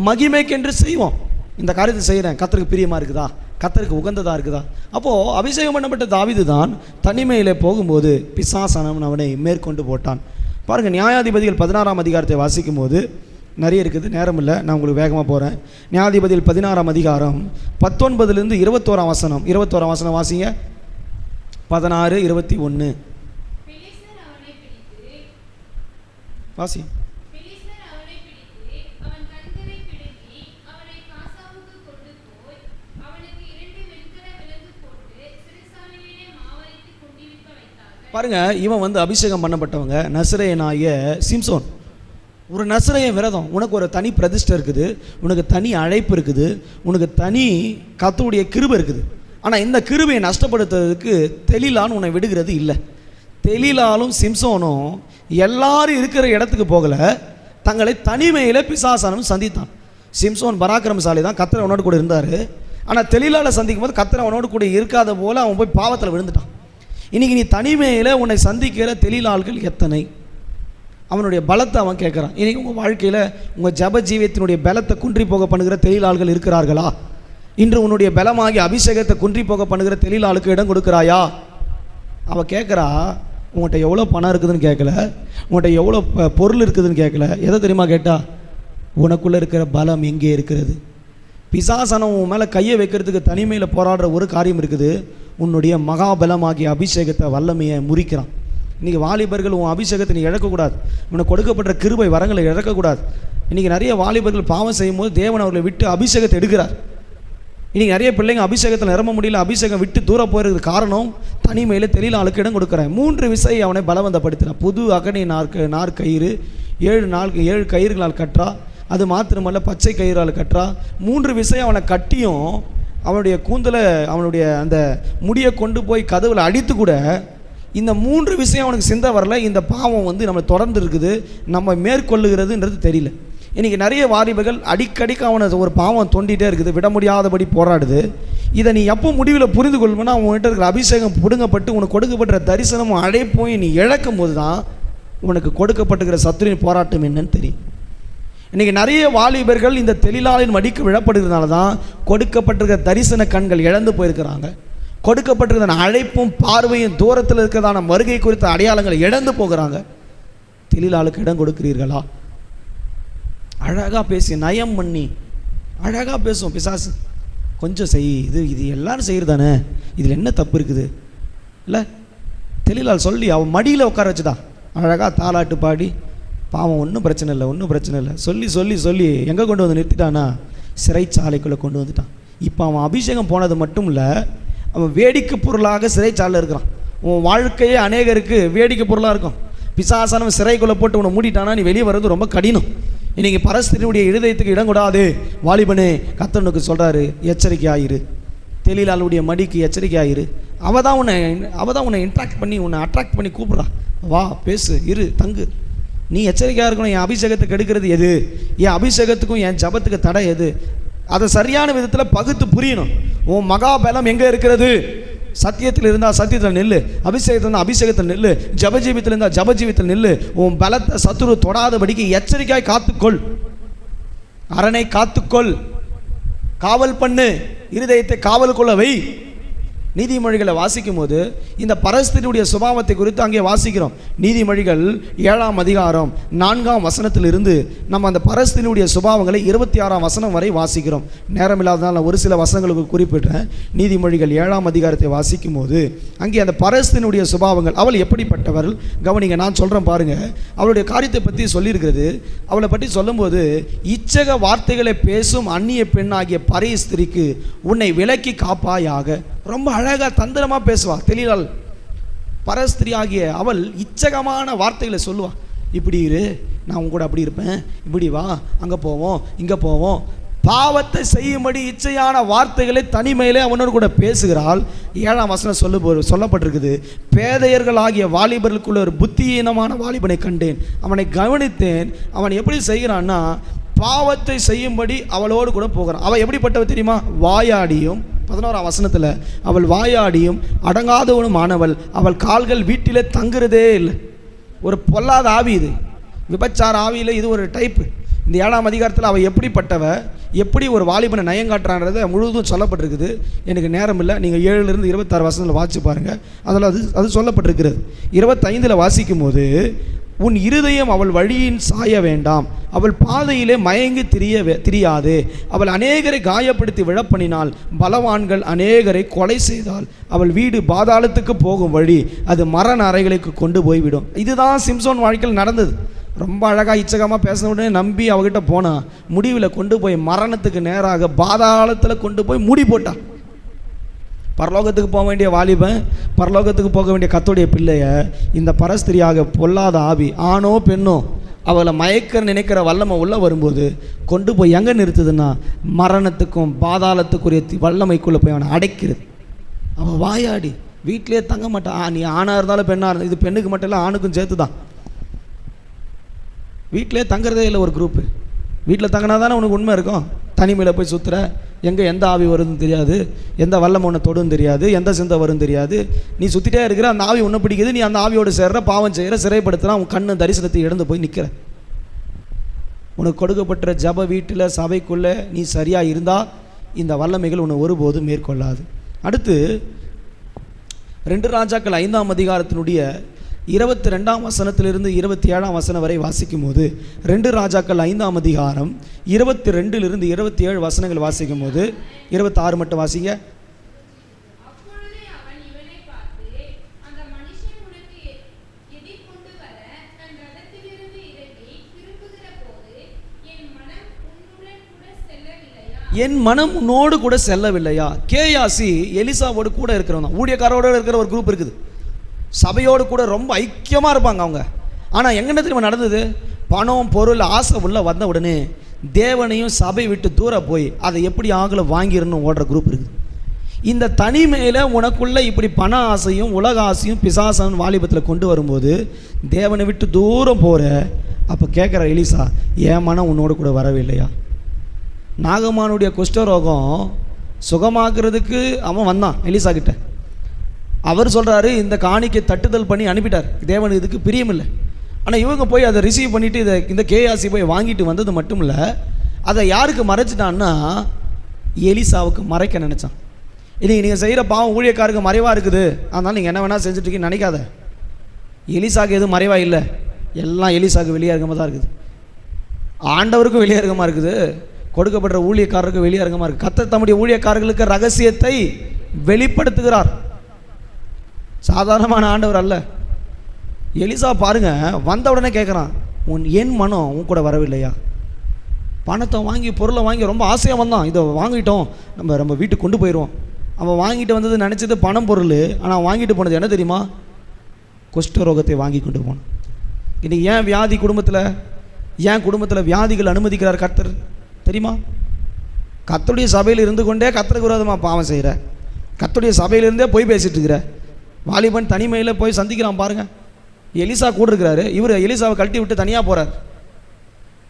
மகிமைக்கென்று செய்வோம். இந்த காரியத்தை செய்கிறேன், கர்த்தருக்கு பிரியமாக இருக்குதா, கர்த்தருக்கு உகந்ததாக இருக்குதா? அப்போது அபிஷேகம் பண்ணப்பட்ட தாவீது தான் தனிமையில் போகும்போது பிசாசானவன் அவனை மேற்கொண்டு போட்டான். பாருங்கள், நியாயாதிபதிகள் 16ஆம் அதிகாரத்தை வாசிக்கும் போது நிறைய இருக்குது, நேரம் இல்லை, நான் உங்களுக்கு வேகமாக போகிறேன். நியாயாதிபதிகள் 16ஆம் அதிகாரம் 19லேருந்து 21ஆம் வசனம். 21ஆம் வசனம் வாசிங்க. 16:21 வாசி. பாருங்க, இவன் அபிஷேகம் பண்ணப்பட்டவங்க நசரேயனாகிய சிம்சோன். ஒரு நசரேயன் விரதம். உனக்கு ஒரு தனி பிரதிஷ்டை இருக்குது, உனக்கு தனி அழைப்பு இருக்குது, உனக்கு தனி கர்த்தருடைய கிருபை இருக்குது. ஆனால் இந்த கிருபையை நஷ்டப்படுத்துறதுக்கு தெலீலான்னு உன்னை விடுகிறது இல்லை. தெலீலாலும் சிம்சோனும் எல்லாரும் இருக்கிற இடத்துக்கு போகலை, தங்களை தனிமையில் பிசாசானும் சந்தித்தான். சிம்சோன் பராக்கிரமசாலி தான், கர்த்தர் அவனோடு கூட இருந்தார். ஆனால் தெலீலாவில் சந்திக்கும் போது கர்த்தர் அவனோடு கூட இருக்காத போல் அவன் போய் பாவத்தில் விழுந்துட்டான். இன்றைக்கி நீ தனிமையில் உன்னை சந்திக்கிற தெலீலாள்கள் எத்தனை? அவனுடைய பலத்தை அவன் கேட்குறான். இன்றைக்கி உங்கள் வாழ்க்கையில் உங்கள் ஜப ஜீவியத்தினுடைய பலத்தை குன்றி போக பண்ணுகிற தெலீலாள்கள் இருக்கிறார்களா? இன்று உன்னுடைய பலமாகி அபிஷேகத்தை குன்றி போக பண்ணுகிற தெலீலாளுக்கு இடம் கொடுக்குறாயா? அவள் கேட்குறா, உங்கள்கிட்ட எவ்வளோ பணம் இருக்குதுன்னு கேட்கல, உங்கள்கிட்ட எவ்வளோ பொருள் இருக்குதுன்னு கேட்கல. எதை தெரியுமா கேட்டா? உனக்குள்ளே இருக்கிற பலம் எங்கே இருக்கிறது? பிசாசனம் உன் மேலே கையை வைக்கிறதுக்கு தனிமையில் போராடுற ஒரு காரியம் இருக்குது, உன்னுடைய மகாபலமாகிய அபிஷேகத்தை வல்லமையை முறிக்கிறான். இன்றைக்கி வாலிபர்கள் உன் அபிஷேகத்தை நீ இழக்கக்கூடாது, உனக்கு கொடுக்கப்பட்ட கிருபை வரங்களை இழக்கக்கூடாது. இன்றைக்கி நிறைய வாலிபர்கள் பாவம் செய்யும் போது தேவன் அவர்களை விட்டு அபிஷேகத்தை எடுக்கிறார். இன்றைக்கி நிறைய பிள்ளைங்க அபிஷேகத்தில் நிரம்ப முடியல, அபிஷேகம் விட்டு தூரம் போகிறது காரணம் தனிமையில் தெலீலாளுக்கு இடம் கொடுக்குறேன். 3 விசை அவனை பலவந்தப்படுத்துகிறான். புது அகனி நாற்கயிறு 7 கயிறுகளால் கட்டுறா. அது மாத்திரமல்ல, பச்சை கயிறால் கட்டுறா. 3 விசை அவனை கட்டியும் அவனுடைய கூந்தலை, அவனுடைய அந்த முடியை கொண்டு போய் கதவுல அடித்து கூட இந்த 3 விஷயம் அவனுக்கு சிந்தை வரல. இந்த பாவம் நம்ம தொடர்ந்து இருக்குது, நம்ம மேற்கொள்ளுகிறதுன்றது தெரியல. இன்றைக்கி நிறைய வாலிபர்கள் அடிக்கடிக்கு அவனை ஒரு பாவம் தோண்டிகிட்டே இருக்குது, விட முடியாதபடி போராடுது. இதை நீ எப்போ முடிவில் புரிந்து கொள்ளும்னா, உன்கிட்ட இருக்கிற அபிஷேகம் பிடுங்கப்பட்டு உனக்கு கொடுக்கப்பட்ட தரிசனமும் அழைப்போய் நீ இழக்கும் போது தான் உனக்கு கொடுக்கப்பட்டுக்கிற சத்துருவின் போராட்டம் என்னன்னு தெரியும். இன்றைக்கி நிறைய வாலிபர்கள் இந்த தெலீலாளின் மடிக்கு விழப்படுகிறதுனால தான் கொடுக்கப்பட்டிருக்கிற தரிசன கண்கள் இழந்து போயிருக்கிறாங்க. கொடுக்கப்பட்டிருக்கிற அழைப்பும் பார்வையும் தூரத்தில் இருக்கிறதான வருகை குறித்த அடையாளங்களை இழந்து போகிறாங்க. தெலீலாளுக்கு இடம் கொடுக்கிறீர்களா? அழகாக பேசி நயம் பண்ணி அழகாக பேசுவோம். பிசாசு கொஞ்சம் செய், இது எல்லாரும் செய்கிறது தானே, இதில் என்ன தப்பு இருக்குது இல்லை, தெளிலால் சொல்லி அவன் மடியில் உட்கார வச்சுதா அழகாக தாலாட்டு பாடி, பாவம் ஒன்றும் பிரச்சனை இல்லை சொல்லி சொல்லி சொல்லி எங்கே கொண்டு வந்து நிறுத்திட்டானா, சிறைச்சாலைக்குள்ளே கொண்டு வந்துட்டான். இப்போ அவன் அபிஷேகம் போனது மட்டும் இல்லை, அவன் வேடிக்கை பொருளாக சிறைச்சாலையில் இருக்கிறான். உன் வாழ்க்கையே அநேகருக்கு வேடிக்கை பொருளாக இருக்கும். பிசாசானவன் சிறைக்குள்ளே போட்டு உன்னை மூடிட்டானா நீ வெளியே வர்றது ரொம்ப கடினம். இன்றைக்கி பரஸ்திரியுடைய இருதயத்துக்கு இடம் கூடாது. வாலிபனே, கர்த்தனுக்கு சொல்கிறாரு, எச்சரிக்கையாயிரு. தெளிலாளுடைய மடிக்கு எச்சரிக்கையாயிரு. அவள் தான் உன்னை இன்ட்ராக்ட் பண்ணி உன்னை அட்ராக்ட் பண்ணி கூப்பிட்றா, வா பேசு, இரு, தங்கு. நீ எச்சரிக்கையாக இருக்கணும். என் அபிஷேகத்துக்கு எடுக்கிறது எது, என் அபிஷேகத்துக்கும் என் ஜபத்துக்கு தடை எது, அதை சரியான விதத்தில் பகுத்து புரியணும். உன் மகாபலம் எங்கே இருக்கிறது? சத்தியத்தில் இருந்தால் சத்தியத்தில் நெல்லு, அபிஷேகத்தில் இருந்தால் அபிஷேகத்தில் நெல்லு, ஜபஜீவித்தில் இருந்தால் ஜபஜீவித்தில் நெல்லு. உன் பலத்தை சத்துரு தொடாதபடிக்கு எச்சரிக்கையாய் காத்துக்கொள், அரணை காத்துக்கொள், காவல் பண்ணு, இருதயத்தை காவல் கொள்ள வை. நீதிமொழிகளை வாசிக்கும் போது இந்த பரஸ்திரியுடைய சுபாவத்தை குறித்து அங்கே வாசிக்கிறோம். நீதிமொழிகள் 7ஆம் அதிகாரம் 4ஆம் வசனத்திலிருந்து நம்ம அந்த பரஸ்திரியுடைய சுபாவங்களை 26ஆம் வசனம் வரை வாசிக்கிறோம். நேரம் இல்லாததால் ஒரு சில வசனங்களுக்கு குறிப்பிட்டேன். நீதிமொழிகள் 7ஆம் அதிகாரத்தை வாசிக்கும் போது அங்கே அந்த பரஸ்திரியுடைய சுபாவங்கள், அவள் எப்படிப்பட்டவள் கவனிங்க. நான் சொல்கிறேன் பாருங்க, அவளுடைய காரியத்தை பற்றி சொல்லியிருக்கிறது. அவளை பற்றி சொல்லும்போது, இச்சக வார்த்தைகளை பேசும் அந்நிய பெண் ஆகிய பரஸ்திரிக்கு உன்னை விலக்கி காப்பாயாக. ரொம்ப அழகாக தந்திரமாக பேசுவா. தெளிவாள் பரஸ்திரி ஆகிய அவள் இச்சகமான வார்த்தைகளை சொல்லுவாள். இப்படி இரு, நான் உங்க கூட அப்படி இருப்பேன், இப்படி வா, அங்கே போவோம், இங்கே போவோம். பாவத்தை செய்யும்படி இச்சையான வார்த்தைகளை தனிமையிலே அவனோடு கூட பேசுகிறாள். 7ஆம் வசனம் சொல்லப்பட்டிருக்குது, பேதையர்கள் ஆகிய வாலிபர்களுக்குள்ள ஒரு புத்தியீனமான வாலிபனை கண்டேன், அவனை கவனித்தேன். அவன் எப்படி செய்கிறான்னா, பாவத்தை செய்யும்படி அவளோடு கூட போகிறான். அவள் எப்படிப்பட்டவ தெரியுமா? வாயாடியும், 11ஆம் வசனத்தில், அவள் வாயாடியும் அடங்காதவனும் ஆனவள், அவள் கால்கள் வீட்டிலே தங்குறதே இல்லை. ஒரு பொல்லாத ஆவி இது, விபச்சார ஆவியில் இது ஒரு டைப்பு. இந்த 7ஆம் அதிகாரத்தில் அவள் எப்படிப்பட்டவ, எப்படி ஒரு வாலிபனை நயங்காட்டுறான்றதை முழுவதும் சொல்லப்பட்டிருக்குது. எனக்கு நேரம் இல்லை, நீங்கள் 7லிருந்து 26 வசனத்தில் வாசிச்சு பாருங்கள். அதில் அது சொல்லப்பட்டிருக்கிறது. 25 வாசிக்கும் போது, உன் இருதயம் அவள் வழியின் சாய வேண்டாம், அவள் பாதையிலே மயங்கி திரியாதே, அவள் அநேகரை காயப்படுத்தி விழப்பண்ணினாள், பலவான்கள் அநேகரை கொலை செய்தாள், அவள் வீடு பாதாளத்துக்கு போகும் வழி, அது மரண அறைகளுக்கு கொண்டு போய்விடும். இதுதான் சிம்சோன் வாழ்க்கையில் நடந்தது. ரொம்ப அழகாக இச்சகமாக பேசின உடனே நம்பி அவகிட்ட போனா, முடிவில் கொண்டு போய் மரணத்துக்கு நேராக பாதாளத்தில் கொண்டு போய் மூடி போட்டான். பரலோகத்துக்கு போக வேண்டிய வாலிபன், பரலோகத்துக்கு போக வேண்டிய கர்த்தருடைய பிள்ளைய இந்த பரஸ்திரியாக பொல்லாத ஆவி, ஆணோ பெண்ணோ, அவளை மயக்க நினைக்கிற வல்லமை உள்ளே வரும்போது கொண்டு போய் எங்கே நிறுத்துதுன்னா, மரணத்துக்கும் பாதாளத்துக்குரிய வல்லமைக்குள்ளே போய் அவனை அடைக்கிறது. அவள் வாயாடி வீட்டிலே தங்க மாட்டான். நீ ஆணாக இருந்தாலும் பெண்ணாக இருந்தாலும், இது பெண்ணுக்கு மட்டும் இல்லை ஆணுக்கும் சேர்த்து தான். வீட்டிலே தங்குறதே இல்லை ஒரு குரூப்பு. வீட்டில் தங்கினா தானே உனக்கு உண்மை இருக்கும். தனிமையில் போய் சுற்றுற, எங்கே எந்த ஆவி வருதுன்னு தெரியாது, எந்த வல்லம் ஒன்று தொடுன்னு தெரியாது, எந்த சிந்தை வரும்னு தெரியாது. நீ சுற்றிட்டே இருக்கிற, அந்த ஆவி ஒன்று பிடிக்குது, நீ அந்த ஆவியோடு சேர்ற, பாவம் செய்கிற, சிறைப்படுத்துகிற, உன் கண்ணு தரிசனத்தை இழந்து போய் நிற்கிற. உனக்கு கொடுக்கப்பட்ட ஜப வீட்டில் சபைக்குள்ளே நீ சரியாக இருந்தால் இந்த வல்லமைகள் உன்னை ஒருபோதும் மேற்கொள்ளாது. அடுத்து 2 ராஜாக்கள் 5ஆம் அதிகாரத்தினுடைய 22ஆம் வசனத்திலிருந்து 27ஆம் வசனம் வரை வாசிக்கும் போது, 2 ராஜாக்கள் 5ஆம் அதிகாரம் 22லிருந்து 27 வசனங்கள் வாசிக்கும் போது, 26 மட்டும் வாசிங்க. என் மனம் உன்னோடு கூட செல்லவில்லையா? கேயாசி எலிசாவோடு கூட இருக்கிறவங்க, ஊழியக்காரோடு இருக்கிற ஒரு குரூப் இருக்குது. சபையோடு கூட ரொம்ப ஐக்கியமாக இருப்பாங்க அவங்க. ஆனால் எங்கே தெரியுமா நடந்தது? பணம் பொருள் ஆசை உள்ள வந்த உடனே தேவனையும் சபை விட்டு தூர போய் அதை எப்படி ஆகல வாங்கிடணும் ஓடுற குரூப் இருக்குது. இந்த தனிமையில் உனக்குள்ளே இப்படி பண ஆசையும் உலக ஆசையும் பிசாசன் வாலிபத்தில் கொண்டு வரும்போது தேவனை விட்டு தூரம் போகிற. அப்போ கேட்குற எலிசா, என் மனம் உன்னோடு கூட வரவே இல்லையா? நாகமானுடைய குஷ்டரோகம் சுகமாக்குறதுக்கு அவன் வந்தான் எலிசா கிட்ட. அவர் சொல்கிறாரு, இந்த காணிக்கை தட்டுதல் பண்ணி அனுப்பிட்டார், தேவன் இதுக்கு பிரியமில்லை. ஆனால் இவங்க போய் அதை ரிசீவ் பண்ணிவிட்டு இந்த கேயாசி போய் வாங்கிட்டு வந்தது மட்டும் இல்லை, அதை யாருக்கு மறைச்சிட்டான்னா எலிசாவுக்கு மறைக்க நினச்சான். இன்றைக்கி நீங்கள் செய்கிற பாவம் ஊழியக்காருக்கு மறைவாக இருக்குது, அதனால் நீங்கள் என்ன வேணால் செஞ்சுட்ருக்கீங்கன்னு நினைக்காத. எலிசாவுக்கு எதுவும் மறைவாக இல்லை, எல்லாம் எலிசாவுக்கு வெளியாக இருக்க மாதிரி தான் இருக்குது. ஆண்டவருக்கும் வெளியரங்கமாக இருக்குது, கொடுக்கப்படுற ஊழியக்காரருக்கும் வெளியரங்கமாக இருக்குது. கர்த்தர் தம்முடைய ஊழியக்காரர்களுக்கு ரகசியத்தை வெளிப்படுத்துகிறார். சாதாரணமான ஆண்டவர் அல்ல. எலிசா பாருங்க, வந்த உடனே கேட்குறான், என் மனம் உன் கூட வரவில்லையா? பணத்தை வாங்கி பொருளை வாங்கி ரொம்ப ஆசையாக வந்தான், இதை வாங்கிட்டோம் நம்ம வீட்டுக்கு கொண்டு போயிடுவோம். அவன் வாங்கிட்டு வந்தது நினச்சது பணம் பொருள், ஆனால் வாங்கிட்டு போனது என்ன தெரியுமா? குஷ்டரோகத்தை வாங்கி கொண்டு போனான். இன்னைக்கு ஏன் வியாதி குடும்பத்தில், ஏன் குடும்பத்தில் வியாதிகள் அனுமதிக்கிறார் கர்த்தர் தெரியுமா? கர்த்தருடைய சபையில் இருந்து கொண்டே கர்த்தருக்கு விரோதமாக பாவம் செய்கிற, கர்த்தருடைய சபையிலிருந்தே போய் பேசிட்டு இருக்கிற வாலிபன் தனிமையில் போய் சந்திக்கிறான் பாருங்க. எலிசா கூட இருக்கிறாரு, இவர் எலிசாவை கழட்டி விட்டு தனியாக போகிறார்.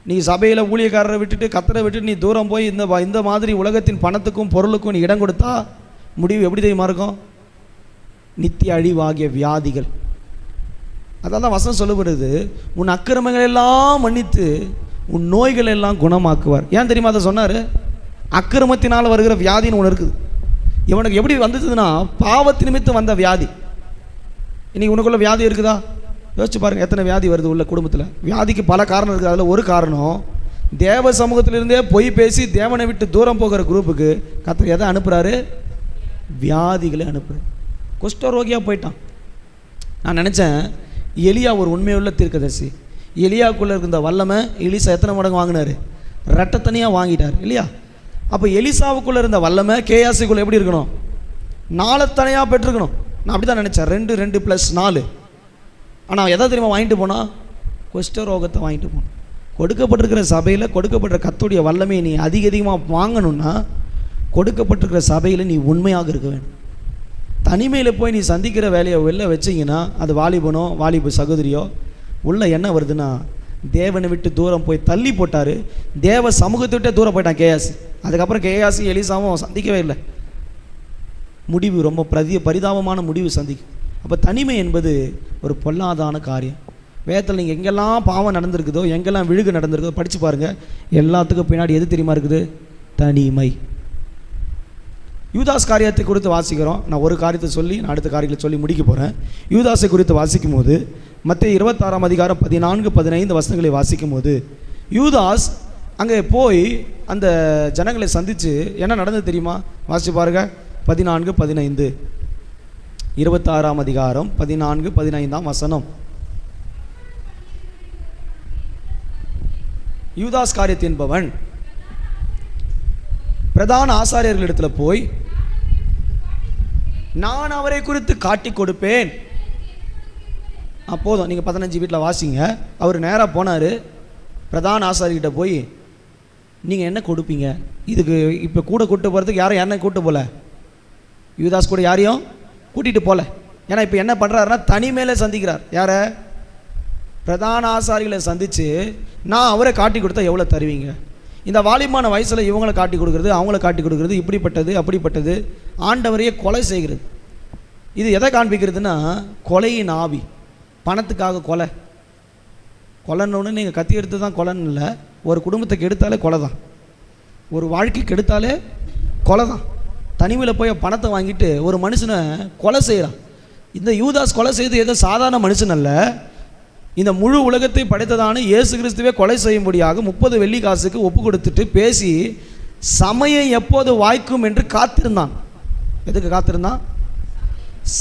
நீ சபையில் ஊழியக்காரரை விட்டுட்டு கர்த்தரை விட்டுட்டு நீ தூரம் போய் இந்த மாதிரி உலகத்தின் பணத்துக்கும் பொருளுக்கும் நீ இடம் கொடுத்தா முடிவு எப்படி தெரியுமா இருக்கும்? நித்திய அழிவாகிய வியாதிகள். அதான் தான் வசனம் சொல்லப்படுது, உன் அக்கிரமங்கள் எல்லாம் மன்னித்து உன் நோய்கள் எல்லாம் குணமாக்குவார். ஏன் தெரியுமா அதை சொன்னார்? அக்கிரமத்தினால் வருகிற வியாதின்னு ஒன்று இருக்குது. இவனுக்கு எப்படி வந்ததுன்னா பாவத்து நிமித்தம் வந்த வியாதி. இன்னைக்கு உனக்குள்ள வியாதி இருக்குதா? யோசிச்சு பாருங்கள், எத்தனை வியாதி வருது உள்ள குடும்பத்தில். வியாதிக்கு பல காரணம் இருக்குது. அதில் ஒரு காரணம், தேவ சமூகத்திலிருந்தே பொய் பேசி தேவனை விட்டு தூரம் போகிற குரூப்புக்கு கர்த்தர் எதை அனுப்புகிறாரு? வியாதிகளை அனுப்புகிறார். குஷ்டரோகியாக போயிட்டான். நான் நினச்சேன், எலியா ஒரு உண்மையுள்ள தீர்க்கதரிசி. எலியாவுக்குள்ளே இருந்த வல்லமை எலிசா எத்தனை மடங்கு வாங்கினார்? ரெட்டத்தனியாக வாங்கிட்டார் இல்லையா? அப்போ எலிசாவுக்குள்ளே இருந்த வல்லமை கேயாசிக்குள்ளே எப்படி இருக்கணும்? 4 தனியாக பெற்றுக்கணும். நான் அப்படி தான் நினச்சேன், 2 2 + 4. ஆனால் எதை தெரியுமா வாங்கிட்டு போனால்? குஷ்டரோகத்தை வாங்கிட்டு போனான். கொடுக்கப்பட்டிருக்கிற சபையில் கொடுக்கப்பட்ட கர்த்தருடைய வல்லமையை நீ அதிகமாக வாங்கணும்னா கொடுக்கப்பட்டிருக்கிற சபையில் நீ உண்மையாக இருக்க வேணும். தனிமையில் போய் நீ சந்திக்கிற வேலையை வெளில வச்சிங்கன்னா அது வாலிபனோ வாலிப சகோதரியோ உள்ள என்ன வருதுன்னா, தேவனை விட்டு தூரம் போய் தள்ளி போட்டார். தேவ சமூகத்தை விட்டே தூரம் போயிட்டான் கேயாசி. அதுக்கப்புறம் கேயாசி எலிசாவும் சந்திக்கவே இல்லை. முடிவு ரொம்ப பரிதாபமான முடிவு சந்திக்கும். அப்போ தனிமை என்பது ஒரு பொல்லாதான காரியம். வேதத்தில் நீங்கள் எங்கெல்லாம் பாவம் நடந்திருக்குதோ, எங்கெல்லாம் விழுகு நடந்திருக்குதோ படித்து பாருங்கள். எல்லாத்துக்கும் பின்னாடி எது தெரியுமா இருக்குது? தனிமை. யூதாஸ் காரியத்தை குறித்து வாசிக்கிறோம். நான் ஒரு காரியத்தை சொல்லி நான் அடுத்த காரியத்தை சொல்லி முடிக்க போகிறேன். யூதாஸை குறித்து வாசிக்கும் போது மத்தேயு 26ஆம் அதிகாரம் 14 15 வசனங்களை வாசிக்கும் போது யூதாஸ் அங்கே போய் அந்த ஜனங்களை சந்தித்து என்ன நடந்தது தெரியுமா? வாசிச்சு பாருங்க. 14 15 26ஆம் அதிகாரம் 14 15 வசனம். யூதாஸ் காரியத்தை என்பவன் பிரதான ஆசாரியர்களிடத்தில் போய், நான் அவரை குறித்து காட்டி கொடுப்பேன். போதும், நீங்கள் 15 வீட்டில் வாசிங்க. அவர் நேராக போனார், பிரதான ஆசாரிகிட்ட போய், நீங்கள் என்ன கொடுப்பீங்க? இதுக்கு இப்போ கூட கூப்பிட்டு போகிறதுக்கு யாரும் என்ன கூப்பிட்டு போகல, யூதாஸ் கூட யாரையும் கூட்டிகிட்டு போகல. ஏன்னா இப்போ என்ன பண்ணுறாருன்னா தனிமையில் சந்திக்கிறார். யாரை? பிரதான ஆசாரிகளை சந்தித்து, நான் அவரை காட்டி கொடுத்தா எவ்வளோ தருவீங்க? இந்த வாலிபமான வயசில் இவங்களை காட்டி கொடுக்குறது, அவங்கள காட்டி கொடுக்குறது, இப்படிப்பட்டது அப்படிப்பட்டது, ஆண்டவரையே கொலை செய்கிறது. இது எதை காண்பிக்கிறதுனா கொலையின் ஆவி. பணத்துக்காக கொலை. கொலைன்னு நீங்கள் கத்தி எடுத்து தான் கொலைன்னு இல்லை. ஒரு குடும்பத்துக்கு எடுத்தாலே கொலை தான், ஒரு வாழ்க்கைக்கு எடுத்தாலே கொலை தான். தனிமையில் போய் பணத்தை வாங்கிட்டு ஒரு மனுஷனை கொலை செய்கிறான். இந்த யூதாஸ் கொலை செய்து ஏதோ சாதாரண மனுஷன் அல்ல. இந்த முழு உலகத்தை படைத்ததான இயேசு கிறிஸ்துவே கொலை செய்யும்படியாக 30 வெள்ளி காசுக்கு ஒப்பு கொடுத்துட்டு பேசி சமயம் எப்போது வாய்க்கும் என்று காத்திருந்தான். எதுக்கு காத்திருந்தான்?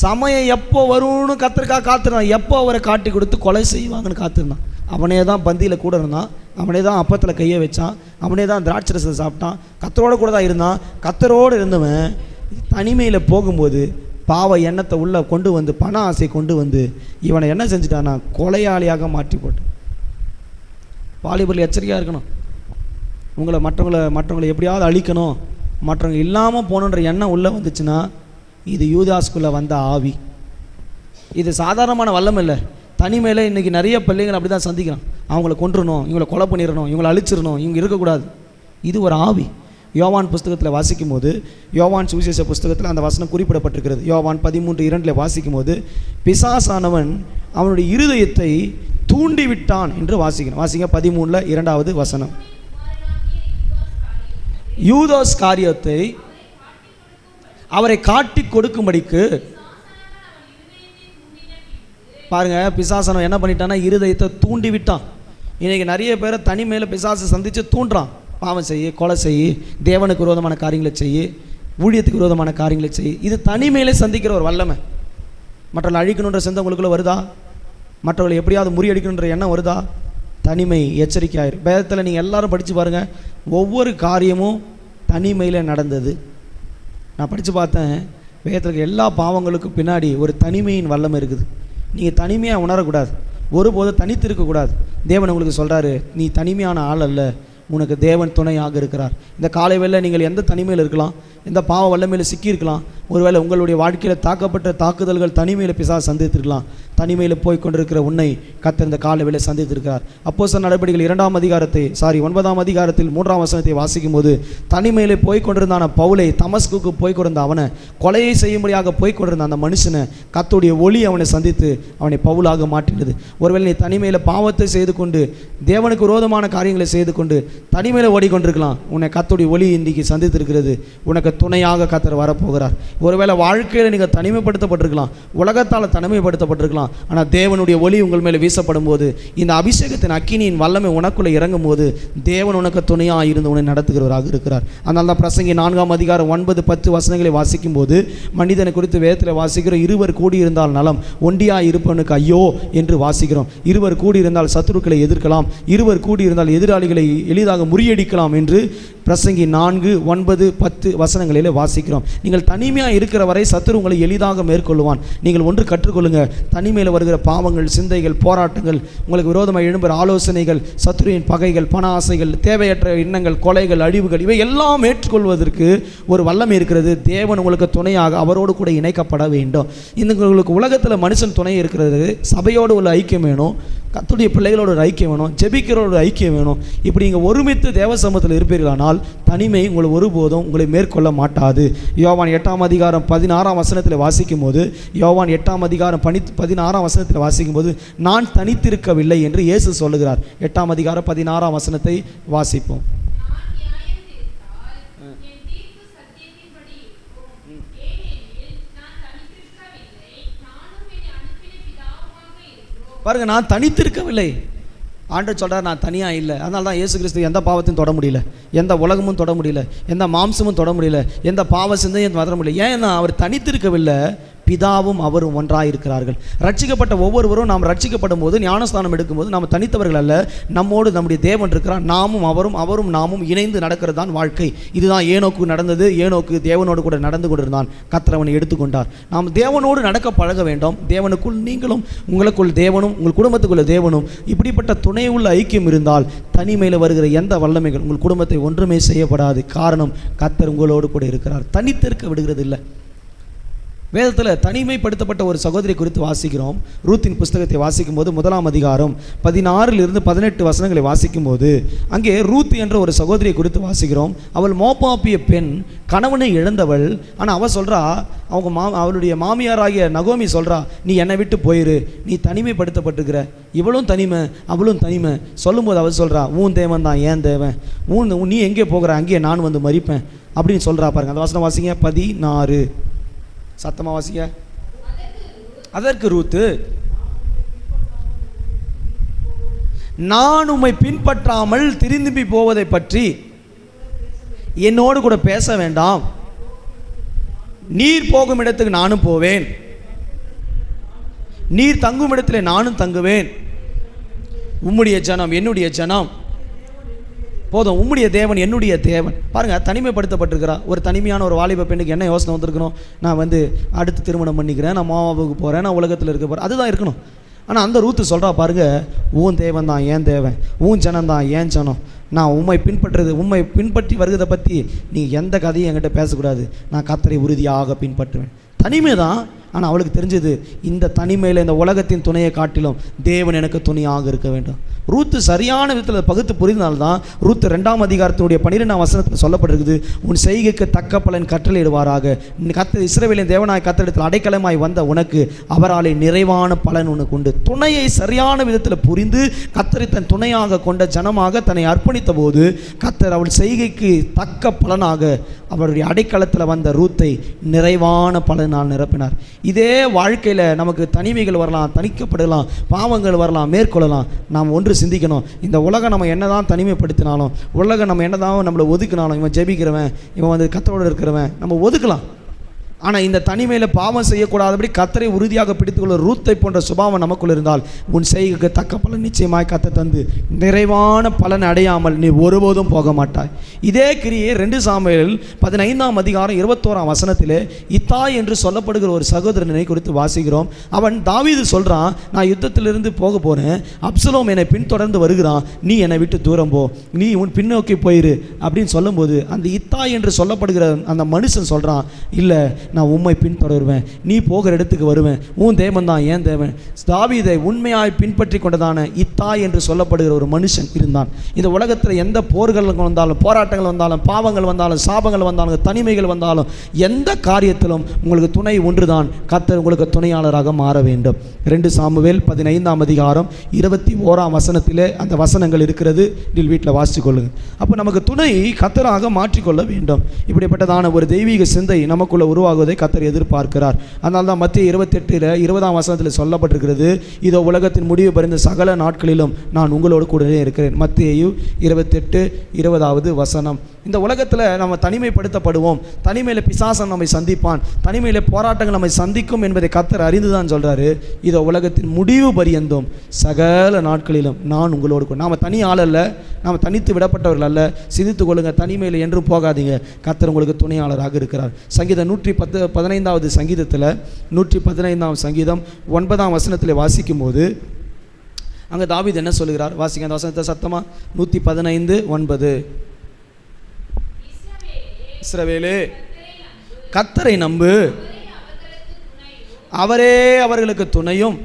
சமயம் எப்போ வரும்னு கத்திரிக்காக காத்திருந்தான். எப்போ அவரை காட்டி கொடுத்து கொலை செய்வாங்கன்னு காத்திருந்தான். அவனே தான் பந்தியில் கூட இருந்தான், அவனே தான் அப்பத்தில் கையை வச்சான், அவனே தான் திராட்சரசத்தை சாப்பிட்டான், கத்தரோடு கூட தான் இருந்தான். கத்தரோடு இருந்தவன் தனிமையில் போகும்போது பாவ எண்ணத்தை உள்ளே கொண்டு வந்து, பண ஆசை கொண்டு வந்து இவனை என்ன செஞ்சுட்டான்னா கொலையாளியாக மாற்றி போட்டான். வாலிபர்கள் எச்சரிக்கையாக இருக்கணும். மற்றவங்களை எப்படியாவது அழிக்கணும், மற்றவங்க இல்லாமல் போகணுன்ற எண்ணம் உள்ளே வந்துச்சுன்னா இது யூதாஸ்குள்ளே வந்த ஆவி. இது சாதாரணமான வல்லம் இல்லை. தனிமையில் இன்றைக்கி நிறைய பிள்ளைங்கள் அப்படி தான் சந்திக்கிறான். அவங்கள கொன்றணும், இவங்களை கொலை பண்ணிடணும், இவங்களை அழிச்சிடணும், இவங்க இருக்கக்கூடாது. இது ஒரு ஆவி. யோவான் புஸ்தகத்தில் வாசிக்கும் போது, யோவான் சுவிசேஷ புஸ்தகத்தில் அந்த வசனம் குறிப்பிடப்பட்டிருக்கிறது. யோவான் 13:2 வாசிக்கும் போது, பிசாசானவன் அவனுடைய இருதயத்தை தூண்டிவிட்டான் என்று வாசிக்கணும். வாசிங்க 13:2 வசனம். யூதாஸ் காரியத்தை அவரை காட்டி கொடுக்கும்படிக்கு பாருங்க, பிசாசானவன் என்ன பண்ணிட்டான்னா இருதயத்தை தூண்டி விட்டான். இன்றைக்கி நிறைய பேரை தனிமையில் பிசாசு சந்தித்து தூண்டுறான். பாவம் செய்ய, கொலை செய்ய, தேவனுக்கு விரோதமான காரியங்களை செய்ய, ஊழியத்துக்கு விரோதமான காரியங்களை செய்ய. இது தனிமையிலே சந்திக்கிற ஒரு வல்லமை. மற்றவர்கள் அழிக்கணுன்ற சிந்தை உங்களுக்குள்ளே வருதா? மற்றவர்களை எப்படியாவது முறியடிக்கணுன்ற எண்ணம் வருதா? தனிமை எச்சரிக்கையாயிரு. வேதத்தில் நீங்கள் எல்லாரும் படித்து பாருங்கள், ஒவ்வொரு காரியமும் தனிமையில் நடந்தது. நான் படித்து பார்த்தேன், வேதத்தில் எல்லா பாவங்களுக்கும் பின்னாடி ஒரு தனிமையின் வல்லமை இருக்குது. நீங்கள் தனிமையாக உணரக்கூடாது, ஒருபோது தனித்து இருக்கக்கூடாது. தேவன் உங்களுக்கு சொல்கிறாரு, நீ தனிமையான ஆள் அல்ல, உனக்கு தேவன் துணையாக இருக்கிறார். இந்த காலை வேளை நீங்கள் எந்த தனிமையில் இருக்கலாம், எந்த பாவ வல்லமையில் சிக்கியிருக்கலாம். ஒருவேளை உங்களுடைய வாழ்க்கையில் தாக்கப்பட்ட தாக்குதல்கள் தனிமையில் பிசாசு சந்தித்திருக்கலாம். தனிமையில் போய் கொண்டிருக்கிற உன்னை கர்த்தர் இந்த காலை வேளை சந்தித்திருக்கிறார். அப்போஸ்தலர் நடவடிக்கைகள் 9ஆம் அதிகாரத்தில் 3ஆம் வசனத்தை வாசிக்கும் போது, தனிமையில் போய் கொண்டிருந்தான பவுலை, தமஸ்குக்கு போய் கொண்டிருந்த அவனை, கொலையை செய்யும்படியாக போய் கொண்டிருந்த அந்த மனுஷனை கர்த்தருடைய ஒளி அவனை சந்தித்து அவனை பவுலாக மாற்றினது. ஒருவேளை நீ தனிமையில் பாவத்தை செய்து கொண்டு, தேவனுக்கு விரோதமான காரியங்களை செய்து கொண்டு தனிமையில் ஓடிக்கொண்டிருக்கலாம். உன்னை கர்த்தருடைய ஒளி இன்றைக்கு சந்தித்திருக்கிறது. உனக்கு துணையாக கர்த்தர் வரப்போகிறார். ஒருவேளை வாழ்க்கையில் நீங்கள் தனிமைப்படுத்தப்பட்டிருக்கலாம், உலகத்தால் தனிமைப்படுத்தப்பட்டிருக்கலாம். ஆனால் தேவனுடைய ஒளி உங்கள் மேலே வீசப்படும் போது, இந்த அபிஷேகத்தின் அக்கினியின் வல்லமை உனக்குள்ளே இறங்கும் போது, தேவன் உனக்கு துணையாக இருந்து உன்னை நடத்துகிறவராக இருக்கிறார். அதனால தான் பிரசங்கி 4ஆம் அதிகாரம் 9-10 வசனங்களை வாசிக்கும் போது, மனிதனை குறித்து வேதத்தில் வாசிக்கிறோம், இருவர் கூடியிருந்தால் நலம், ஒண்டியாக இருப்பவனுக்கு ஐயோ என்று வாசிக்கிறோம். இருவர் கூடியிருந்தால் சத்துருக்களை எதிர்க்கலாம், இருவர் கூடியிருந்தால் எதிராளிகளை எளிதாக முறியடிக்கலாம் என்று பிரசங்கி 4:9-10 வசனங்களிலே வாசிக்கிறோம். நீங்கள் தனிமையாக இருக்கிற வரை சத்துரு உங்களை எளிதாக மேற்கொள்ளுவான். நீங்கள் ஒன்று கற்றுக்கொள்ளுங்கள், தனிமையில் வருகிற பாவங்கள், சிந்தைகள், போராட்டங்கள், உங்களுக்கு விரோதமாக எழும்புகிற ஆலோசனைகள், சத்துருவின் பகைகள், பண ஆசைகள், தேவையற்ற எண்ணங்கள், கொலைகள், அழிவுகள், இவை எல்லாம் ஏற்றுக்கொள்வதற்கு ஒரு வல்லமை இருக்கிறது. தேவன் உங்களுக்கு துணையாக அவரோடு கூட இணைக்கப்பட வேண்டும். இந்த உங்களுக்கு உலகத்தில் மனுஷன் துணை இருக்கிறது, சபையோடு உள்ள ஐக்கியம் வேணும், கர்த்தருடைய பிள்ளைகளோட ஒரு ஐக்கியம் வேணும், ஜெபிக்கிறோட ஒரு ஐக்கியம் வேணும். இப்படி நீங்கள் ஒருமித்து தேவ சமூகத்தில் இருப்பீர்களானால் தனிமை உங்களை ஒருபோதும் உங்களை மேற்கொள்ள மாட்டாது. யோவான் 8ஆம் அதிகாரம் 16ஆம் வசனத்தில் வாசிக்கும் போது, யோவான் 8ஆம் அதிகாரம் 16ஆம் வசனத்தில் வாசிக்கும் போது, நான் தனித்திருக்கவில்லை என்று இயேசு சொல்லுகிறார். 8ஆம் அதிகாரம் 16ஆம் வசனத்தை வாசிப்போம். பாருங்க, நான் தனித்திருக்கவில்லை. ஆண்டவர் சொல்கிறார், நான் தனியாக இல்லை. அதனால தான் இயேசு கிறிஸ்து எந்த பாவத்தையும் தொட முடியல, எந்த உலகமும் தொட முடியல, எந்த மாம்சமும் தொட முடியல, எந்த பாவ சிந்தையும் வர முடியல. ஏன்னா அவர் தனித்திருக்கவில்லை, பிதாவும் அவரும் ஒன்றாயிருக்கிறார்கள். ரட்சிக்கப்பட்ட ஒவ்வொருவரும் நாம் ரட்சிக்கப்படும் போது, ஞானஸ்தானம் எடுக்கும்போது நாம் தனித்தவர்கள் அல்ல, நம்மோடு நம்முடைய தேவன் இருக்கிறார். நாமும் அவரும் நாமும் இணைந்து நடக்கிறது தான் வாழ்க்கை. இதுதான் ஏனோக்கு நடந்தது. ஏனோக்கு தேவனோடு கூட நடந்து கொண்டிருந்தான், கர்த்தர் அவனை எடுத்துக்கொண்டார். நாம் தேவனோடு நடக்க பழக வேண்டும். தேவனுக்குள் நீங்களும், உங்களுக்குள் தேவனும், உங்கள் குடும்பத்துக்குள்ள தேவனும், இப்படிப்பட்ட துணை உள்ள ஐக்கியம் இருந்தால் தனிமையில் வருகிற எந்த வல்லமைகள் உங்கள் குடும்பத்தை ஒன்றுமே செய்யப்படாது. காரணம், கர்த்தர் உங்களோடு கூட இருக்கிறார். தனித்திருக்க விடுகிறது இல்லை. வேதத்தில் தனிமைப்படுத்தப்பட்ட ஒரு சகோதரி குறித்து வாசிக்கிறோம். ரூத்தின் புஸ்தகத்தை வாசிக்கும் போது 1ஆம் அதிகாரம் 16-18 வசனங்களை வாசிக்கும் போது, அங்கே ரூத் என்ற ஒரு சகோதரியை குறித்து வாசிக்கிறோம். அவள் மோப்பாப்பிய பெண், கணவனை இழந்தவள். ஆனால் அவள் சொல்கிறா, அவளுடைய மாமியாராகிய நகோமி சொல்கிறா, நீ என்னை விட்டு போயிரு, நீ தனிமைப்படுத்தப்பட்டிருக்கிற. இவளும் தனிமை, அவளும் தனிமை. சொல்லும்போது அவள் சொல்கிறா, உன் தேவன் தான் ஏன் தேவன், நீ எங்கே போகிற, அங்கேயே நான் வந்து மறிப்பேன் அப்படின்னு சொல்கிறா. பாருங்க, அந்த வசனம் வாசிங்க. 16 சத்தமாக வாசிக்க. அதற்கு ரூத்து, நான் உம்மை பின்பற்றாமல் திரும்பி போவதை பற்றி என்னோடு கூட பேச வேண்டாம். நீர் போகும் இடத்துக்கு நானும் போவேன், நீர் தங்கும் இடத்திலே நானும் தங்குவேன். உம்முடைய ஜனம் என்னுடைய ஜனம், போதும், உம்முடைய தேவன் என்னுடைய தேவன். பாருங்கள், தனிமைப்படுத்தப்பட்டிருக்கிறா. ஒரு தனிமையான ஒரு வாலிப பெண்ணுக்கு என்ன யோசனை வந்திருக்கணும்? நான் அடுத்து திருமணம் பண்ணிக்கிறேன், நான் மாவாவுக்கு போகிறேன், நான் உலகத்தில் இருக்க போகிறேன், அதுதான் இருக்கணும். ஆனால் அந்த ரூத்து சொல்கிறா, பாருங்கள், உன் தேவன் தான் ஏன் தேவன், உன் ஜனம் தான் ஏன் ஜனம். நான் உம்மை பின்பற்றி வருகிறதை பற்றி நீங்கள் எந்த கதையும் என்கிட்ட பேசக்கூடாது. நான் கர்த்தரை உறுதியாக பின்பற்றுவேன். தனிமை தான். ஆனால் அவளுக்கு தெரிஞ்சது, இந்த தனிமையில் இந்த உலகத்தின் துணையை காட்டிலும் தேவன் எனக்கு துணையாக இருக்க வேண்டும். ரூத்து சரியான விதத்தில் பகுத்து புரிந்தால்தான் ரூத்து 2ஆம் அதிகாரத்தினுடைய 12ஆம் வசனத்தில் சொல்லப்பட்டிருக்குது, உன் செய்கைக்கு தக்க பலன் கட்டளையிடுவாராக. இஸ்ரவேலின் தேவனாய் கர்த்தரிடத்தில் அடைக்கலமாய் வந்த உனக்கு அவராலே நிறைவான பலன் உனக்கு உண்டு. துணையை சரியான விதத்தில் புரிந்து கர்த்தரை தன் துணையாக கொண்ட ஜனமாக தன்னை அர்ப்பணித்த போது கர்த்தர் அவள் செய்கைக்கு தக்க பலனாக அவருடைய அடைக்கலத்தில் வந்த ரூத்தை நிறைவான பலனால் நிரப்பினார். இதே வாழ்க்கையில் நமக்கு தனிமைகள் வரலாம், தணிக்கப்படலாம், பாவங்கள் வரலாம், மேற்கொள்ளலாம். நாம் ஒன்று சிந்திக்கணும், இந்த உலகம் நம்ம என்ன தான் தனிமைப்படுத்தினாலும், உலகம் நம்ம என்ன தான் நம்மளை ஒதுக்கினாலும், இவன் ஜெபிக்கிறவன், இவன் வந்து கர்த்தரோடு இருக்கிறவன், நம்ம ஒதுக்கலாம். ஆனால் இந்த தனிமையில் பாவம் செய்யக்கூடாதபடி கர்த்தரை உறுதியாக பிடித்துக்கொள்ள ரூத்தை போன்ற சுபாவம் நமக்குள் இருந்தால் உன் செய்கைக்கு தக்க பலன் நிச்சயமாய் கர்த்தர் தந்து நிறைவான பலன் அடையாமல் நீ ஒருபோதும் போக மாட்டாய். இதே கிரியை 2 சாமுவேல் 15ஆம் அதிகாரம் 21ஆம் வசனத்திலே இத்தாய் என்று சொல்லப்படுகிற ஒரு சகோதரனை குறித்து வாசிக்கிறோம். அவன் தாவீது சொல்கிறான், நான் யுத்தத்திலிருந்து போக போகிறேன், அப்சலோம் என்னை பின்தொடர்ந்து வருகிறான், நீ என்னை விட்டு தூரம் போ, நீ உன் பின்னோக்கி போயிரு அப்படின்னு சொல்லும்போது அந்த இத்தாய் என்று சொல்லப்படுகிற அந்த மனுஷன் சொல்கிறான், இல்லை நான் உம்மை பின்தொடருவேன், நீ போகிற இடத்துக்கு வருவேன், உன் தேவன் தான் ஏன் தேவன். தாவீதை உண்மையாய் பின்பற்றி கொண்டதான இத்தாய் என்று சொல்லப்படுகிற ஒரு மனுஷன் இருந்தான். இந்த உலகத்தில் எந்த போர்கள் வந்தாலும், போராட்டங்கள் வந்தாலும், பாவங்கள் வந்தாலும், சாபங்கள் வந்தாலும், தனிமைகள் வந்தாலும், எந்த காரியத்திலும் உங்களுக்கு துணை ஒன்றுதான், கர்த்தர் உங்களுக்கு துணையாளராக மாற வேண்டும். 2 சாமுவேல் 15ஆம் அதிகாரம் 21ஆம் வசனத்திலே அந்த வசனங்கள் இருக்கிறது, நீங்கள் வீட்டில் வாசித்து கொள்ளுங்கள். அப்போ நமக்கு துணை கர்த்தராக மாற்றிக்கொள்ள வேண்டும். இப்படிப்பட்டதான ஒரு தெய்வீக சிந்தை நமக்குள்ள உருவாகுவதை கர்த்தர் எதிர்பார்க்கிறார். அதனால தான் மத்திய 28 20ஆம் வசனத்தில் சொல்லப்பட்டிருக்கிறது, இதோ உலகத்தின் முடிவு பறிந்த சகல நாட்களிலும் நான் உங்களோடு கூடவே இருக்கிறேன். மத்திய 28 20வது வசனம். இந்த உலகத்தில் நம்ம தனிமைப்படுத்தப்படுவோம், தனிமையில் பிசாசன் நம்மை சந்திப்பான், தனிமையில் போராட்டங்கள் நம்மை சந்திக்கும் என்பதை கர்த்தர் அறிந்து தான் சொல்கிறாரு, இதோ உலகத்தின் முடிவு பரியந்தோம் சகல நாட்களிலும் நான் உங்களோடு கூட. நாம் தனி ஆள் அல்ல, நாம் தனித்து விடப்பட்டவர்கள் அல்ல. சிந்தித்து கொள்ளுங்க, தனிமையில் என்றும் போகாதீங்க, கர்த்தர் உங்களுக்கு துணையாளராக இருக்கிறார். சங்கீதம் 115வது சங்கீதத்தில் 115ஆம் சங்கீதம் 9ஆம் வசனத்தில் வாசிக்கும் போது அங்கே தாவீது என்ன சொல்லுகிறார், வாசிங்க அந்த வசனத்தை சத்தமா. 115:9. இஸ்ரவேலே கர்த்தரை நம்பு, அவரே அவர்களுக்கு துணையும்.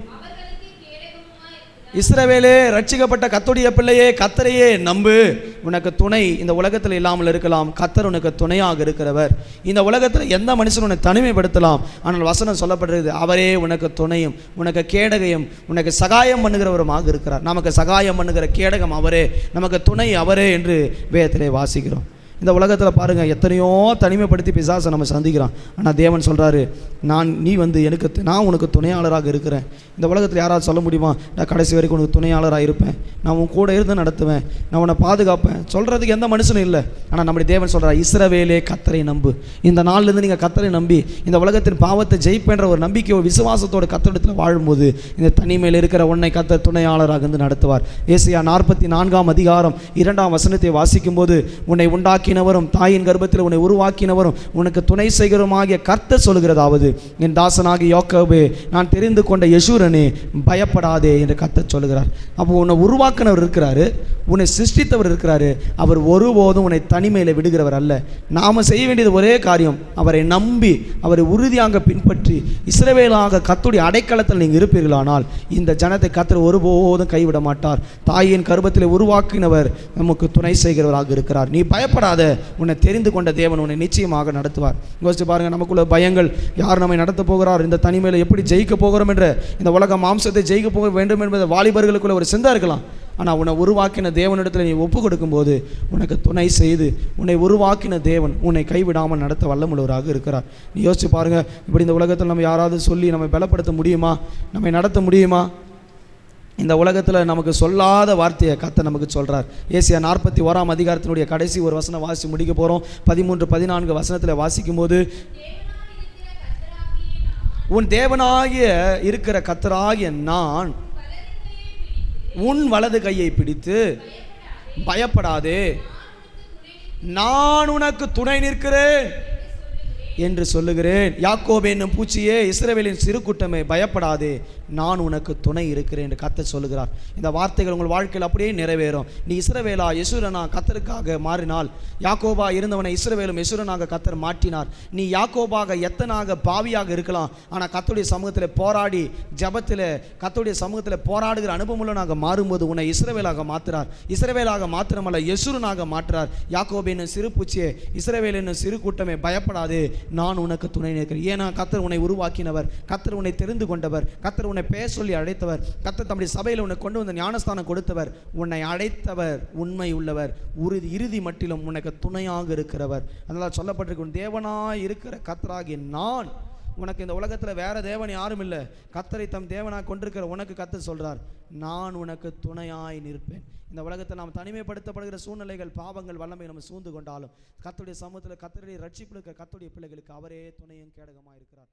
இஸ்ரவேலே, ரட்சிக்கப்பட்ட கர்த்தருடைய பிள்ளையே, கர்த்தரையே நம்பு, உனக்கு துணை இந்த உலகத்தில் இல்லாமல் இருக்கலாம், கர்த்தர் உனக்கு துணையாக இருக்கிறவர். இந்த உலகத்தில் எந்த மனுஷன் உன்னை தனிமைப்படுத்தலாம், ஆனால் வசனம் சொல்லப்படுகிறது, அவரே உனக்கு துணையும், உனக்கு கேடகையும், உனக்கு சகாயம் பண்ணுகிறவருமாக இருக்கிறார். நமக்கு சகாயம் பண்ணுகிற கேடகம் அவரே, நமக்கு துணை அவரே என்று வேதத்திலே வாசிக்கிறோம். இந்த உலகத்தில் பாருங்கள், எத்தனையோ தனிமைப்படுத்தி பிசாசை நம்ம சந்திக்கிறோம். ஆனால் தேவன் சொல்கிறாரு, நான் உனக்கு துணையாளராக இருக்கிறேன். இந்த உலகத்தில் யாராவது சொல்ல முடியுமா, நான் கடைசி வரைக்கும் உனக்கு துணையாளராக இருப்பேன், நான் உன் கூட இருந்து நடத்துவேன், நான் உன்னை பாதுகாப்பேன் சொல்கிறதுக்கு எந்த மனுஷனும் இல்லை. ஆனால் நம்முடைய தேவன் சொல்கிறார், இஸ்ரவேலே கர்த்தரை நம்பு. இந்த நாள்லேருந்து நீங்கள் கர்த்தரை நம்பி இந்த உலகத்தின் பாவத்தை ஜெயிப்பேன்ற ஒரு நம்பிக்கை, ஒரு விசுவாசத்தோட கர்த்தரிடத்தில் வாழும்போது இந்த தனிமையில் இருக்கிற உன்னை கர்த்தர் துணையாளராக இருந்து நடத்துவார். ஏசாயா 44ஆம் அதிகாரம் 2ஆம் வசனத்தை வாசிக்கும் போது, உன்னை உண்டாக்கினவரும் தாயின் கர்ப்பத்தில் உன்னை உருவாக்கினவரும் உனக்கு துணை செய்கிறவருமாகிய கர்த்தர் சொல்கிறதாவது, என் தாசனாகிய யாக்கோபே, நான் தெரிந்து கொண்ட யெஷூரனே, பயப்படாதே என்று கர்த்தர் சொல்கிறார். அப்போ உன்னை உருவாக்கினவர் இருக்கிறாரு, உன்னை சிருஷ்டித்தவர் இருக்கிறாரு, அவர் ஒருபோதும் உன்னை தனிமையில் விடுகிறவர் அல்ல. நாம் செய்ய வேண்டியது ஒரே காரியம், அவரை நம்பி அவரை உறுதியாக பின்பற்றி இஸ்ரவேலாக கர்த்தருடைய அடைக்கலத்தில் நீங்கள் இருப்பீர்களானால் இந்த ஜனத்தை கர்த்தர் ஒருபோதும் கைவிட மாட்டார். தாயின் கர்ப்பத்தில் உருவாக்கினவர் நமக்கு துணை செய்கிறவராக இருக்கிறார். நீ பயப்படாத, உன்னை தெரிந்து கொண்ட தேவன் உன்னை நிச்சயமாக நடத்துவார். யோசிச்சு பாருங்க, நமக்குள்ள பயங்கள், யார் நம்மை நடத்த போகிறார், இந்த தனிமையில் எப்படி ஜெயிக்க போகிறோம் என்ற, இந்த உலக மாம்சத்தை ஜெயிக்க போக வேண்டும் என்பது வாலிபர்களுக்குள்ள ஒரு சிந்தை இருக்கலாம். ஆனால் உன்னை உருவாக்கின தேவனிடத்தில் நீ ஒப்பு கொடுக்கும்போது உனக்கு துணை செய்து உன்னை உருவாக்கின தேவன் உன்னை கைவிடாமல் நடத்த வல்லமுள்ளவராக இருக்கிறார். நீ யோசிச்சு பாருங்க, இப்படி இந்த உலகத்தில் நம்ம யாராவது சொல்லி நம்மை பலப்படுத்த முடியுமா, நம்மை நடத்த முடியுமா? இந்த உலகத்தில் நமக்கு சொல்லாத வார்த்தையை கர்த்தர் நமக்கு சொல்கிறார். ஏசாயா 41ஆம் அதிகாரத்தினுடைய கடைசி ஒரு வசனம் வாசி முடிக்க போகிறோம். 13-14 வசனத்தில் வாசிக்கும் போது, உன் தேவனாகிய இருக்கிற கர்த்தராகிய நான் உன் வலது கையை பிடித்து பயப்படாதே, நான் உனக்கு துணை நிற்கிறேன் என்று சொல்லுகிறேன். யாக்கோபே என்னும் பூச்சியே, இஸ்ரவேலின் சிறு கூட்டமே, பயப்படாதே, நான் உனக்கு துணை இருக்கிறேன் என்று கர்த்தர் சொல்லுகிறார். இந்த வார்த்தைகள் உங்கள் வாழ்க்கையில் அப்படியே நிறைவேறும். நீ இஸ்ரவேலா யெஷூரனா கர்த்தருக்காக மாறினால், யாக்கோபா இருந்தவனை இஸ்ரவேலும் யெஷூரனாக கர்த்தர் மாற்றினார். நீ யாக்கோபாக எத்தனாக பாவியாக இருக்கலாம், ஆனால் கர்த்தருடைய சமூகத்தில் போராடி ஜெபத்தில் கர்த்தருடைய சமூகத்தில் போராடுகிற அனுபவமுள்ளவனாக மாறும்போது உன்னை இஸ்ரவேலாக மாற்றுறார். இஸ்ரவேலாக மாத்திரமல்ல, யெஷூரனாக மாற்றுறார். யாக்கோபு என்னும் சிறு பூச்சியே, இஸ்ரவேல் என்னும் சிறு கூட்டமே, பயப்படாதே, நான் உனக்கு துணை நிற்கிறேன். ஏன்னா கர்த்தர் உன்னை உருவாக்கினவர், கர்த்தர் உன்னை தெரிந்து கொண்டவர், கர்த்தர் உன்னை பெயர் சொல்லி அழைத்தவர், கர்த்தர் தம்முடைய சபையில் உன்னை கொண்டு வந்து ஞானஸ்தானம் கொடுத்தவர், உன்னை அழைத்தவர், உண்மை உள்ளவர், இறுதி மட்டிலும் உனக்கு துணையாக இருக்கிறவர். அதனால் சொல்லப்பட்டிருக்கும், தேவனாய் இருக்கிற கர்த்தராகிய நான் உனக்கு இந்த உலகத்தில் வேற தேவன் யாரும் இல்லை, கர்த்தரை தம் தேவனாக கொண்டிருக்கிற உனக்கு கர்த்தர் சொல்றார், நான் உனக்கு துணையாய் நிற்பேன். இந்த உலகத்தில் நாம் தனிமைப்படுத்தப்படுகிற சூழ்நிலைகள், பாவங்கள், வல்லமை நம்ம சூழ்ந்து கொண்டாலும் கர்த்தருடைய சமூகத்தில் கர்த்தருடைய ரட்சிப்பில் இருக்கிற கர்த்தருடைய பிள்ளைகளுக்கு அவரே துணையும் கேடகமாக இருக்கிறார்.